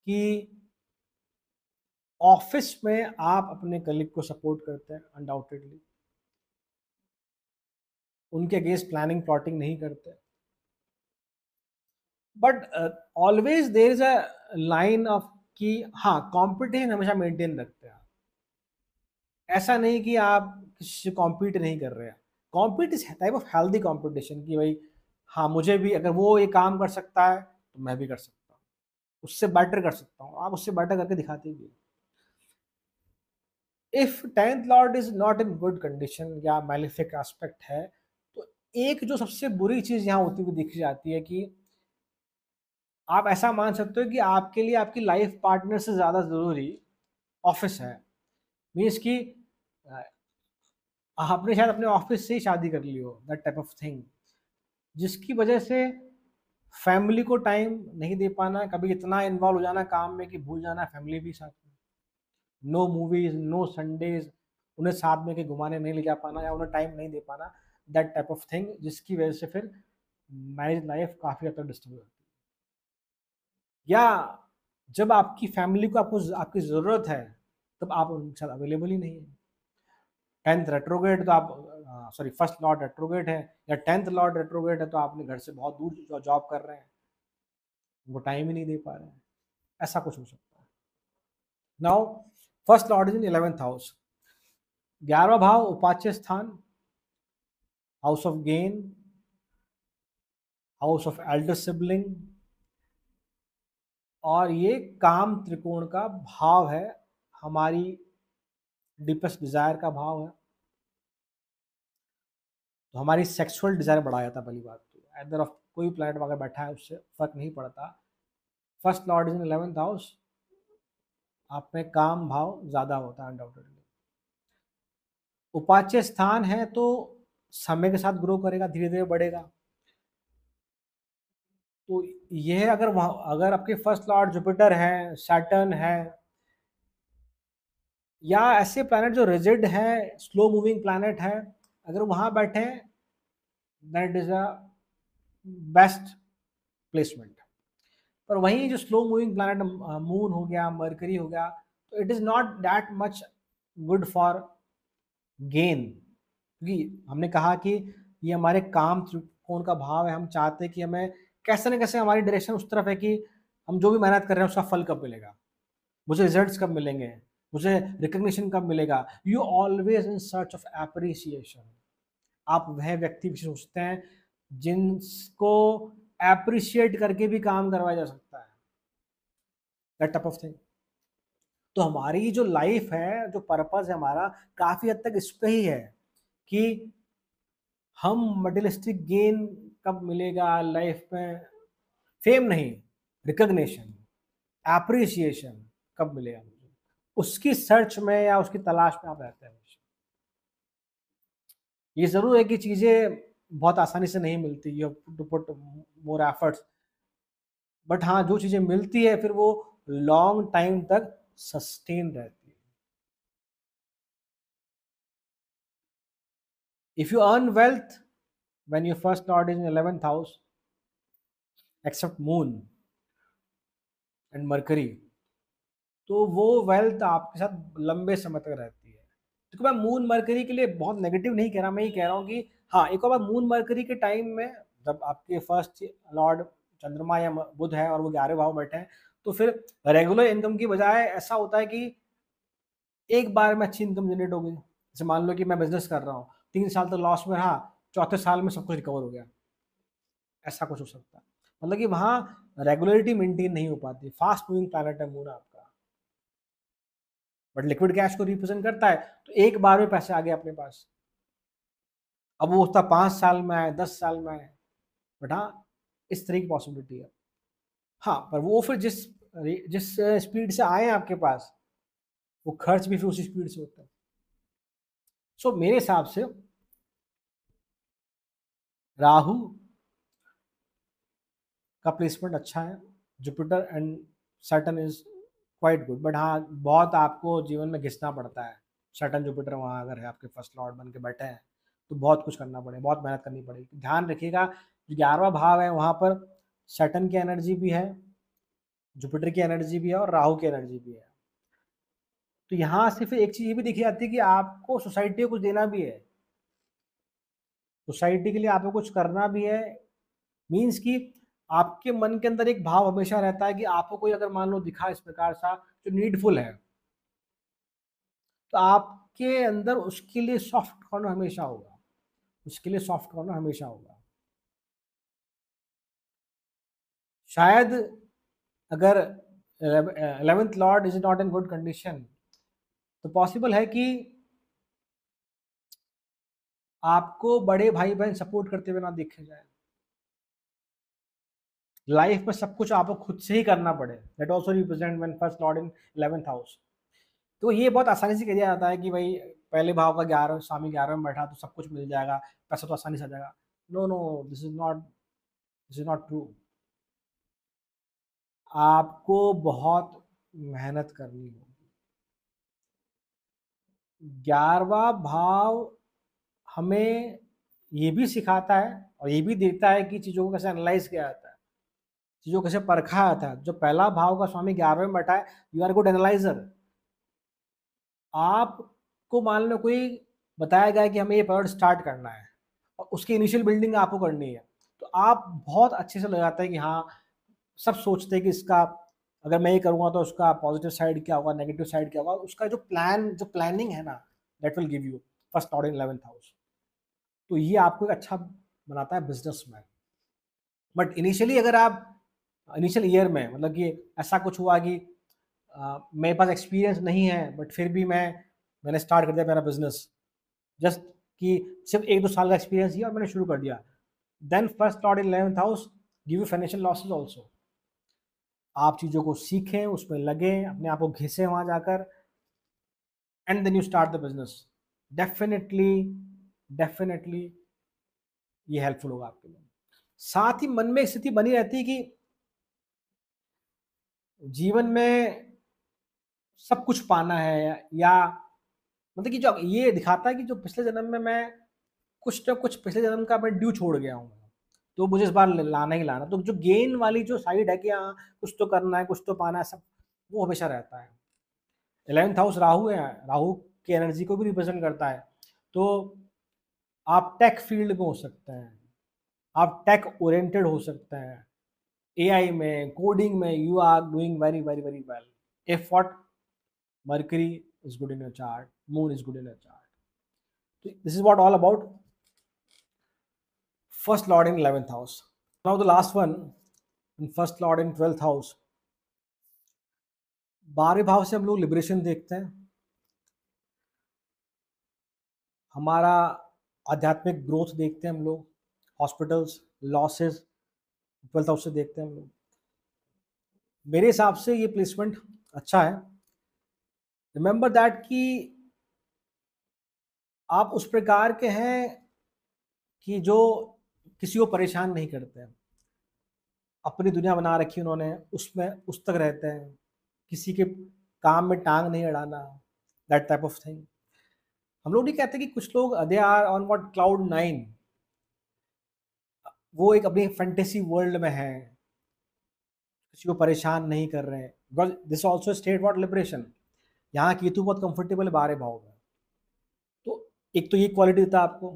कि ऑफिस में आप अपने कलीग को सपोर्ट करते हैं अनडाउटेडली, उनके अगेंस्ट प्लानिंग प्लॉटिंग नहीं करते, but always there is a line of कि हाँ कॉम्पिटिशन हमेशा मेंटेन रखते हैं आप। ऐसा नहीं कि आप किसी से कॉम्पीट नहीं कर रहे हैं, compete is type of healthy competition कि भाई हाँ मुझे भी अगर वो ये काम कर सकता है तो मैं भी कर सकता हूँ, उससे बेटर कर सकता हूँ, आप उससे बेटर करके दिखाते भी। If 10th Lord is not in good condition या मैलिफिक एस्पेक्ट है, तो एक जो सबसे बुरी चीज यहाँ होती हुई दिखी जाती है कि आप ऐसा मान सकते हो कि आपके लिए आपकी लाइफ पार्टनर से ज़्यादा ज़रूरी ऑफिस है। मीन्स कि आपने शायद अपने ऑफिस से ही शादी कर ली हो, दैट टाइप ऑफ थिंग, जिसकी वजह से फैमिली को टाइम नहीं दे पाना, कभी इतना इन्वॉल्व हो जाना काम में कि भूल जाना फैमिली भी साथ में, नो मूवीज नो संडेज, उन्हें साथ में के घुमाने नहीं ले जा पाना या उन्हें टाइम नहीं दे पाना, दैट टाइप ऑफ थिंग, जिसकी वजह से फिर मैरिज लाइफ काफ़ी हद तक डिस्टर्ब हो जाती है। या जब आपकी फैमिली को आपको आपकी ज़रूरत है तब आप उनके साथ अवेलेबल ही नहीं है। 10th रेट्रोगेट तो आप सॉरी फर्स्ट लॉर्ड रेट्रोगेट है या 10th लॉर्ड रेट्रोगेट है तो आपने घर से बहुत दूर जॉब कर रहे हैं, वो टाइम ही नहीं दे पा रहे हैं, ऐसा कुछ हो सकता है। Now first lord is in 11th house, 11वां भाव उपाच्य स्थान, house of gain, house of elder sibling, और ये काम त्रिकोण का भाव है, हमारी डीपेस्ट डिजायर का भाव है। तो हमारी सेक्सुअल डिजायर बढ़ा जाता है पहली बात तो, इधर ऑफ कोई प्लैनेट अगर बैठा है उससे फर्क नहीं पड़ता। First lord is in 11th house, आप में काम भाव ज्यादा होता है अनडाउटेडली। उपाच्य स्थान है तो समय के साथ ग्रो करेगा, धीरे धीरे बढ़ेगा। तो यह अगर वहाँ अगर आपके फर्स्ट लॉर्ड जुपिटर है, सैटर्न है, या ऐसे प्लैनेट जो रिजिड है, स्लो मूविंग प्लैनेट है, अगर वहां बैठे that is a best placement. पर वहीं जो स्लो मूविंग प्लैनेट मून हो गया, मरकरी हो गया, तो it is not that much good for gain, क्योंकि हमने कहा कि ये हमारे काम त्रिकोण का भाव है, हम चाहते हैं कि हमें कैसे न कैसे हमारी डायरेक्शन उस तरफ है कि हम जो भी मेहनत कर रहे हैं उसका फल कब मिलेगा, मुझे रिजल्ट्स कब मिलेंगे, मुझे रिकग्निशन कब मिलेगा। You always in search of appreciation, आप वह व्यक्ति भी सोचते हैं जिनको एप्रिशिएट करके भी काम करवाया जा सकता है, दैट टाइप ऑफ थिंग। तो हमारी जो लाइफ है, जो पर्पस है हमारा, काफी हद तक इस पे ही है कि हम मटेरियलिस्टिक गेन कब मिलेगा लाइफ में, फेम नहीं, रिकग्निशन, एप्रिसिएशन कब मिलेगा मुझे, उसकी सर्च में या उसकी तलाश में आप रहते हैं। ये जरूर है कि चीजें बहुत आसानी से नहीं मिलती, you have to put more efforts, but हाँ जो चीजें मिलती है फिर वो लॉन्ग टाइम तक सस्टेन रहती है। If you earn wealth when your first lord is in 11th house, except moon and mercury, तो वो वेल्थ आपके साथ लंबे समय तक रहती है। क्योंकि मैं मून मरकरी के लिए बहुत नेगेटिव नहीं कह रहा, मैं ये कह रहा हूँ कि हाँ, एक और बार मून मरकरी के टाइम में जब आपके फर्स्ट लॉर्ड चंद्रमा या बुध है और वो 11वें भाव बैठे हैं, तो फिर रेगुलर इनकम की बजाय ऐसा होता है कि एक बार में अच्छी इनकम जनरेट हो गई। जैसे मान लो कि मैं बिजनेस कर रहा हूँ, 3 साल तक लॉस में रहा, चौथे साल में सब कुछ रिकवर हो गया, ऐसा कुछ हो सकता है। मतलब कि वहाँ रेगुलरिटी मेंटेन नहीं हो पाती। फास्ट मूविंग प्लैनेट है मून आपका, बट लिक्विड कैश को रिप्रेजेंट करता है, तो एक बार में पैसे आ गए अपने पास। अब वो उसका 5 साल में आए, 10 साल में आए, बट हाँ, इस तरह की पॉसिबिलिटी है। हाँ, पर वो फिर जिस जिस स्पीड से आए आपके पास, वो खर्च भी फिर उसी स्पीड से होता है। सो मेरे हिसाब से राहु का प्लेसमेंट अच्छा है, Jupiter and Saturn is quite good, but हाँ, बहुत आपको जीवन में घिसना पड़ता है। सैटर्न जुपिटर वहाँ अगर है आपके फर्स्ट लॉर्ड बन के बैठे हैं, तो बहुत कुछ करना पड़ेगा, बहुत मेहनत करनी पड़ेगी। ध्यान रखिएगा, जो 11वां भाव है वहाँ पर सैटर्न की एनर्जी भी है, जुपिटर की एनर्जी भी है और राहु की एनर्जी भी है। तो यहाँ से फिर एक चीज़ ये भी देखी जाती है कि आपको सोसाइटी को कुछ देना भी है, सोसाइटी के लिए आपको कुछ करना भी है। मीन्स कि आपके मन के अंदर एक भाव हमेशा रहता है कि आपको कोई अगर मान लो दिखा इस प्रकार सा जो नीडफुल है, तो आपके अंदर उसके लिए सॉफ्ट कॉर्नर हमेशा होगा, उसके लिए सॉफ्ट कॉर्नर हमेशा होगा। शायद अगर 11th Lord is not in good condition, तो पॉसिबल है कि आपको बड़े भाई बहन सपोर्ट करते हुए ना देखे जाए, लाइफ में सब कुछ आपको खुद से ही करना पड़े। That also represent when first lord in 11th house. तो ये बहुत आसानी से कह दिया जाता है कि भाई पहले भाव का 11 स्वामी 11 में बैठा तो सब कुछ मिल जाएगा, पैसा तो आसानी से आ जाएगा। No no, this is not true. आपको बहुत मेहनत करनी होगी। 11वां भाव हमें ये भी सिखाता है और ये भी देखता है कि चीज़ों को कैसे एनालाइज किया जाता है, चीज़ों को कैसे परखा जाता है। जो पहला भाव का स्वामी 11वें में बैठा है, यू आर गुड एनालाइजर। आपको मान लो कोई बताया गया कि हमें ये प्रोडक्ट स्टार्ट करना है और उसकी इनिशियल बिल्डिंग आपको करनी है, तो आप बहुत अच्छे से लगाते हैं कि हाँ, सब सोचते हैं कि इसका अगर मैं ये करूँगा तो उसका पॉजिटिव साइड क्या होगा, नेगेटिव साइड क्या होगा, उसका जो प्लानिंग है ना, that will give you first lord in 11th house. तो ये आपको एक अच्छा बनाता है बिजनेसमैन। बट इनिशियली अगर आप इनिशियल ईयर में मतलब कि ऐसा कुछ हुआ कि मेरे पास एक्सपीरियंस नहीं है, बट फिर भी मैंने स्टार्ट कर दिया मेरा बिजनेस, जस्ट कि सिर्फ 1-2 साल का एक्सपीरियंस दिया और मैंने शुरू कर दिया, then first lord in 11th house give you financial losses also. आप चीज़ों को सीखें, उसमें लगें, अपने आप को घिसें वहाँ जाकर, and then you start the business. Definitely definitely ये हेल्पफुल होगा आपके लिए। साथ ही मन में एक स्थिति बनी रहती है कि जीवन में सब कुछ पाना है, या मतलब कि जो ये दिखाता है कि जो पिछले जन्म में मैं कुछ ना कुछ पिछले जन्म का मैं ड्यू छोड़ गया हूँ, तो मुझे इस बार लाना ही लाना। तो जो गेन वाली जो साइड है कि हाँ, कुछ तो करना है, कुछ तो पाना है, सब वो हमेशा रहता है। 11th हाउस राहु है, राहु की एनर्जी को भी रिप्रेजेंट करता है। तो आप टेक फील्ड में हो सकते हैं, आप टेक ओरिएंटेड हो सकते हैं, एआई में, कोडिंग में, you are doing very very very well if what Mercury is good in your chart, moon is good in your chart. So this is what all about first lord in 11th house. Now the last one, in first lord in 12th house. 12वें भाव से हम लोग liberation देखते हैं, हमारा आध्यात्मिक growth देखते हैं हम लोग, हॉस्पिटल्स, लॉसेस 12th हाउस से देखते हैं हम लोग। मेरे हिसाब से ये प्लेसमेंट अच्छा है। रिमेंबर दैट कि आप उस प्रकार के हैं कि जो किसी को परेशान नहीं करते हैं, अपनी दुनिया बना रखी उन्होंने, उसमें उस तक रहते हैं, किसी के काम में टांग नहीं अड़ाना, दैट टाइप ऑफ थिंग। हम लोग नहीं कहते कि कुछ लोग they are on what cloud 9, वो एक अपनी फैंटेसी वर्ल्ड में है, किसी को परेशान नहीं कर रहे हैं, because this also state what liberation. यहाँ केतु बहुत कंफर्टेबल है 12 भाव में, तो एक तो ये क्वालिटी देता है आपको।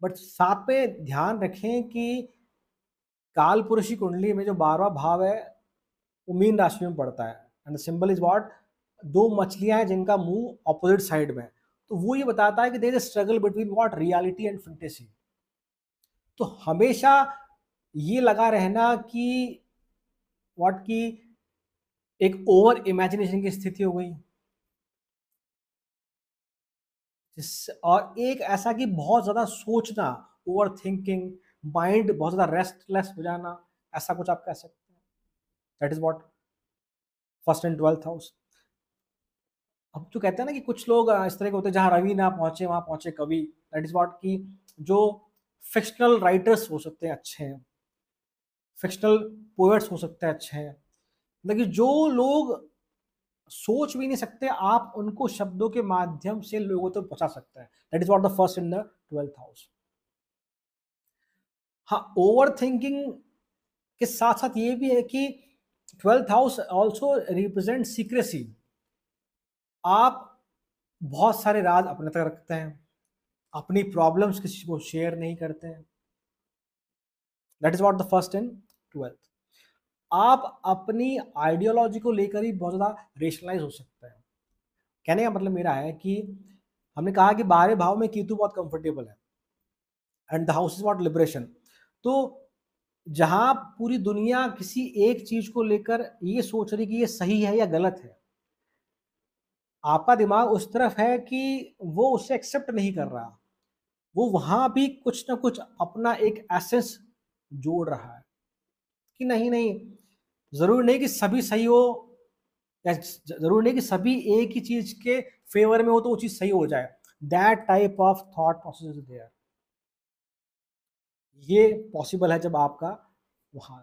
बट साथ में ध्यान रखें कि काल पुरुष की कुंडली में जो 12वां भाव है वो मीन राशि में पड़ता है, and the symbol is what, दो मछलियां हैं जिनका मुंह ऑपोजिट साइड में है। तो वो ये बताता है कि there is a struggle between what, reality and fantasy. तो हमेशा ये लगा रहना कि व्हाट की एक ओवर इमेजिनेशन की स्थिति हो गई, और एक ऐसा कि बहुत ज्यादा सोचना, ओवर थिंकिंग, माइंड बहुत ज्यादा रेस्टलेस हो जाना, ऐसा कुछ आप कह सकते हैं। That is what first and 12th house. अब जो कहते हैं ना कि कुछ लोग इस तरह के होते हैं जहाँ रवि ना पहुंचे वहां पहुंचे कवि, दैट इज व्हाट की जो फिक्शनल राइटर्स हो सकते हैं अच्छे हैं, फिक्शनल पोएट्स हो सकते हैं अच्छे हैं, लेकिन जो लोग सोच भी नहीं सकते आप उनको शब्दों के माध्यम से लोगों तक पहुंचा सकते हैं। That is what the first in the 12th house. हाँ, ओवर थिंकिंग के साथ साथ ये भी है कि 12th house also represent secrecy. आप बहुत सारे राज अपने तक रखते हैं, अपनी प्रॉब्लम्स किसी को शेयर नहीं करते हैं। That is what the first in 12th। आप अपनी आइडियोलॉजी को लेकर ही बहुत ज़्यादा रेशनलाइज हो सकते हैं। कहने का मतलब मेरा है कि हमने कहा कि 12वें भाव में केतु बहुत कंफर्टेबल है, and the house is what, liberation. तो जहां पूरी दुनिया किसी एक चीज को लेकर ये सोच रही कि ये सही है या गलत है, आपका दिमाग उस तरफ है कि वो उसे एक्सेप्ट नहीं कर रहा, वो वहां भी कुछ ना कुछ अपना एक एसेंस जोड़ रहा है कि नहीं नहीं, जरूरी नहीं कि सभी सही हो, या जरूरी नहीं कि सभी एक ही चीज के फेवर में हो तो वो चीज सही हो जाए। That type of thought process is there. ये पॉसिबल है जब आपका वहां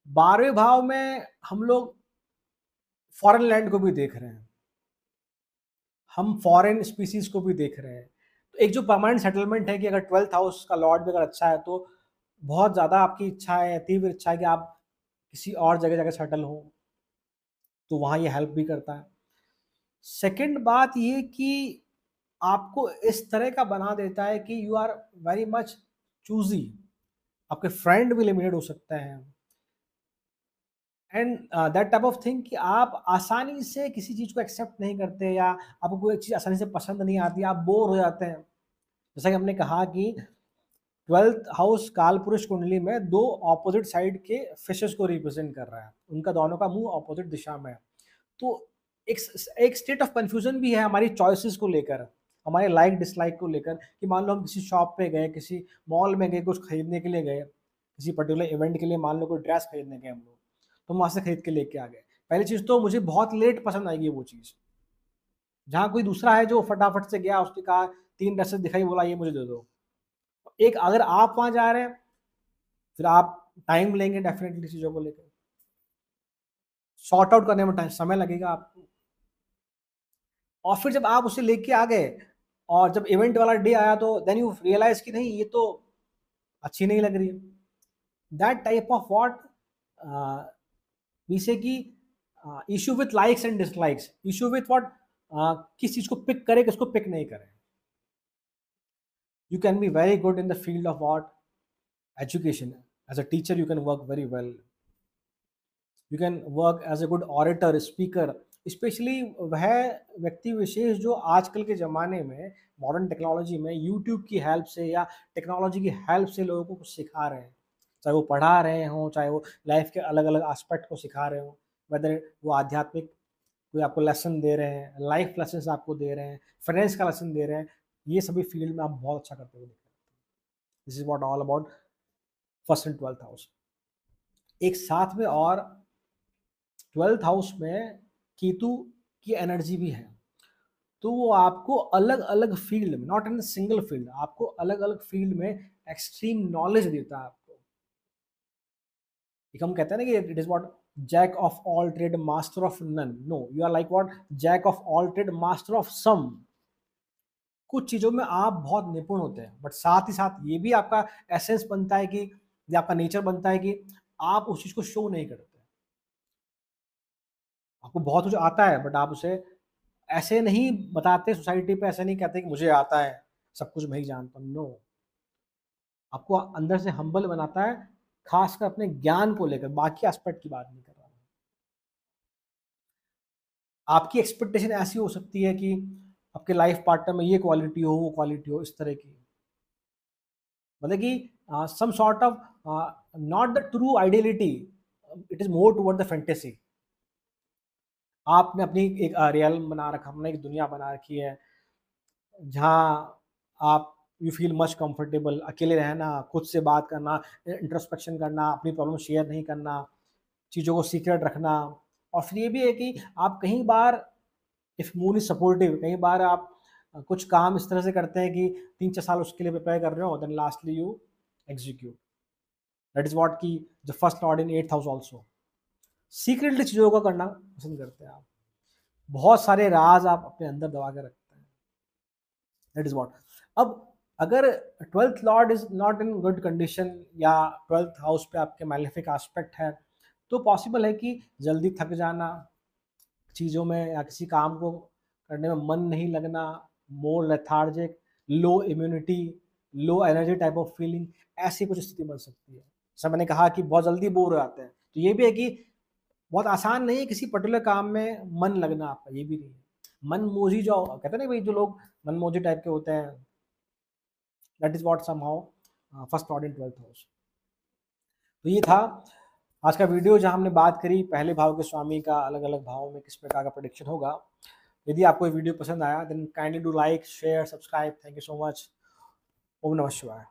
12वें भाव में हम लोग फॉरेन लैंड को भी देख रहे हैं, हम फॉरेन स्पीसीज को भी देख रहे हैं। तो एक जो परमानेंट सेटलमेंट है कि अगर 12th हाउस का लॉर्ड भी अगर अच्छा है तो बहुत ज़्यादा आपकी इच्छा है, तीव्र इच्छा है कि आप किसी और जगह जगह सेटल हो, तो वहाँ ये हेल्प भी करता है। सेकंड बात ये कि आपको इस तरह का बना देता है कि you are very much choosy, आपके फ्रेंड भी लिमिटेड हो सकते हैं, and that type of thing कि आप आसानी से किसी चीज़ को एक्सेप्ट नहीं करते, या आपको कोई चीज़ आसानी से पसंद नहीं आती, आप बोर हो जाते हैं। जैसा कि हमने कहा कि 12th हाउस काल पुरुष कुंडली में दो ऑपोजिट साइड के फिशेस को रिप्रेजेंट कर रहा है, उनका दोनों का मुंह ऑपोजिट दिशा में है। तो एक एक स्टेट ऑफ कंफ्यूजन भी है हमारी चॉइसेस को लेकर, हमारे लाइक डिसलाइक को लेकर, कि मान लो हम किसी शॉप पे गए, किसी मॉल में गए, कुछ खरीदने के लिए गए, किसी पर्टिकुलर इवेंट के लिए, मान लो कोई ड्रेस खरीदने गए हम लोग, तो हम वहाँ से खरीद के लेके आ गए। पहली चीज़ तो मुझे बहुत लेट पसंद आएगी वो चीज़, जहाँ कोई दूसरा है जो फटाफट से गया, उसने कहा 3 ड्रेसेस दिखाई, बोला ये मुझे दे दो। एक अगर आप वहाँ जा रहे हैं, फिर आप टाइम लेंगे डेफिनेटली चीज़ों को लेकर, सॉर्ट आउट करने में टाइम समय लगेगा आपको, और फिर जब आप उसे लेके आ गए और जब इवेंट वाला डे आया तो देन यू रियलाइज कि नहीं ये तो अच्छी नहीं लग रही है। दैट टाइप ऑफ व्हाट जैसे कि issue with likes and dislikes, issue with what, किस चीज को पिक करे किसको पिक नहीं करे। You can be very good in the field of what, education, as a teacher you can work very well, you can work as a good orator, speaker, specially वह व्यक्ति विशेष जो आजकल के ज़माने में मॉडर्न टेक्नोलॉजी में यूट्यूब की हेल्प से या टेक्नोलॉजी की हेल्प से लोगों को कुछ सिखा रहे हैं, चाहे वो पढ़ा रहे हों, चाहे वो लाइफ के अलग अलग एस्पेक्ट को सिखा रहे हों, वेदर वो आध्यात्मिक कोई आपको लेसन दे रहे हैं, लाइफ लेसन आपको दे रहे हैं, फाइनेंस का लेसन दे रहे हैं, ये सभी फील्ड में आप बहुत अच्छा करते हुए दिख रहे हैं। This is what all about first and 12th house. एक साथ में और 12th हाउस में केतु की एनर्जी भी है, तो वो आपको अलग अलग फील्ड में, नॉट इन सिंगल फील्ड, आपको अलग अलग फील्ड में एक्सट्रीम नॉलेज देता है आपको। एक हम कहते हैं ना कि it is what, jack of all trade master of none, no you are like what, jack of all trade master of some. कुछ चीज़ों में आप बहुत निपुण होते हैं, बट साथ ही साथ ये भी आपका एसेंस बनता है कि, या आपका नेचर बनता है कि आप उस चीज़ को शो नहीं करते। आपको बहुत कुछ आता है बट आप उसे ऐसे नहीं बताते सोसाइटी पे, ऐसे नहीं कहते कि मुझे आता है, सब कुछ मैं ही जानता हूँ, नो। आपको अंदर से हम्बल बनाता है, खासकर अपने ज्ञान को लेकर, बाकी एस्पेक्ट की बात नहीं कर रहा हूँ। आपकी एक्सपेक्टेशन ऐसी हो सकती है कि आपके लाइफ पार्टनर में ये क्वालिटी हो, वो क्वालिटी हो, इस तरह की, मतलब कि some sort of not the true ideality, it is more toward the fantasy. आपने अपनी एक रियल बना रखा, हमने एक दुनिया बना रखी है जहाँ आप यू फील मच कंफर्टेबल, अकेले रहना, खुद से बात करना, इंट्रोस्पेक्शन करना, अपनी प्रॉब्लम शेयर नहीं करना, चीज़ों को सीक्रेट रखना। और फिर ये भी है कि आप कई बार, इफ मूड इज सपोर्टिव, कई बार आप कुछ काम इस तरह से करते हैं कि 3-4 साल उसके लिए प्रिपेयर कर रहे हो, then lastly you execute. That is what की the first lord in 8th house also, secretly चीज़ों को करना पसंद करते हैं आप, बहुत सारे राज आप अपने अंदर दबा के रखते हैं। That is what. अब अगर 12th Lord is not in good condition, या 12th हाउस पे आपके मैलेफिक एस्पेक्ट है, तो पॉसिबल है कि जल्दी थक जाना चीज़ों में, या किसी काम को करने में मन नहीं लगना, more lethargic, low immunity, low energy type of feeling, ऐसी कुछ स्थिति बन सकती है। जैसा मैंने कहा कि बहुत जल्दी बोर हो जाते हैं, तो ये भी है कि बहुत आसान नहीं है किसी पर्टिकुलर काम में मन लगना आपका, ये भी नहीं है। मनमोजी जो कहते हैं ना भाई, जो लोग मनमोजी टाइप के होते हैं, that is what somehow first lord in 12th house. तो ये था आज का वीडियो, जहां हमने बात करी पहले भाव के स्वामी का अलग अलग भावों में किस प्रकार का प्रोडिक्शन होगा। यदि आपको ये वीडियो पसंद आया, then kindly do like, share, subscribe. Thank you so much. ओम नमः शिवाय।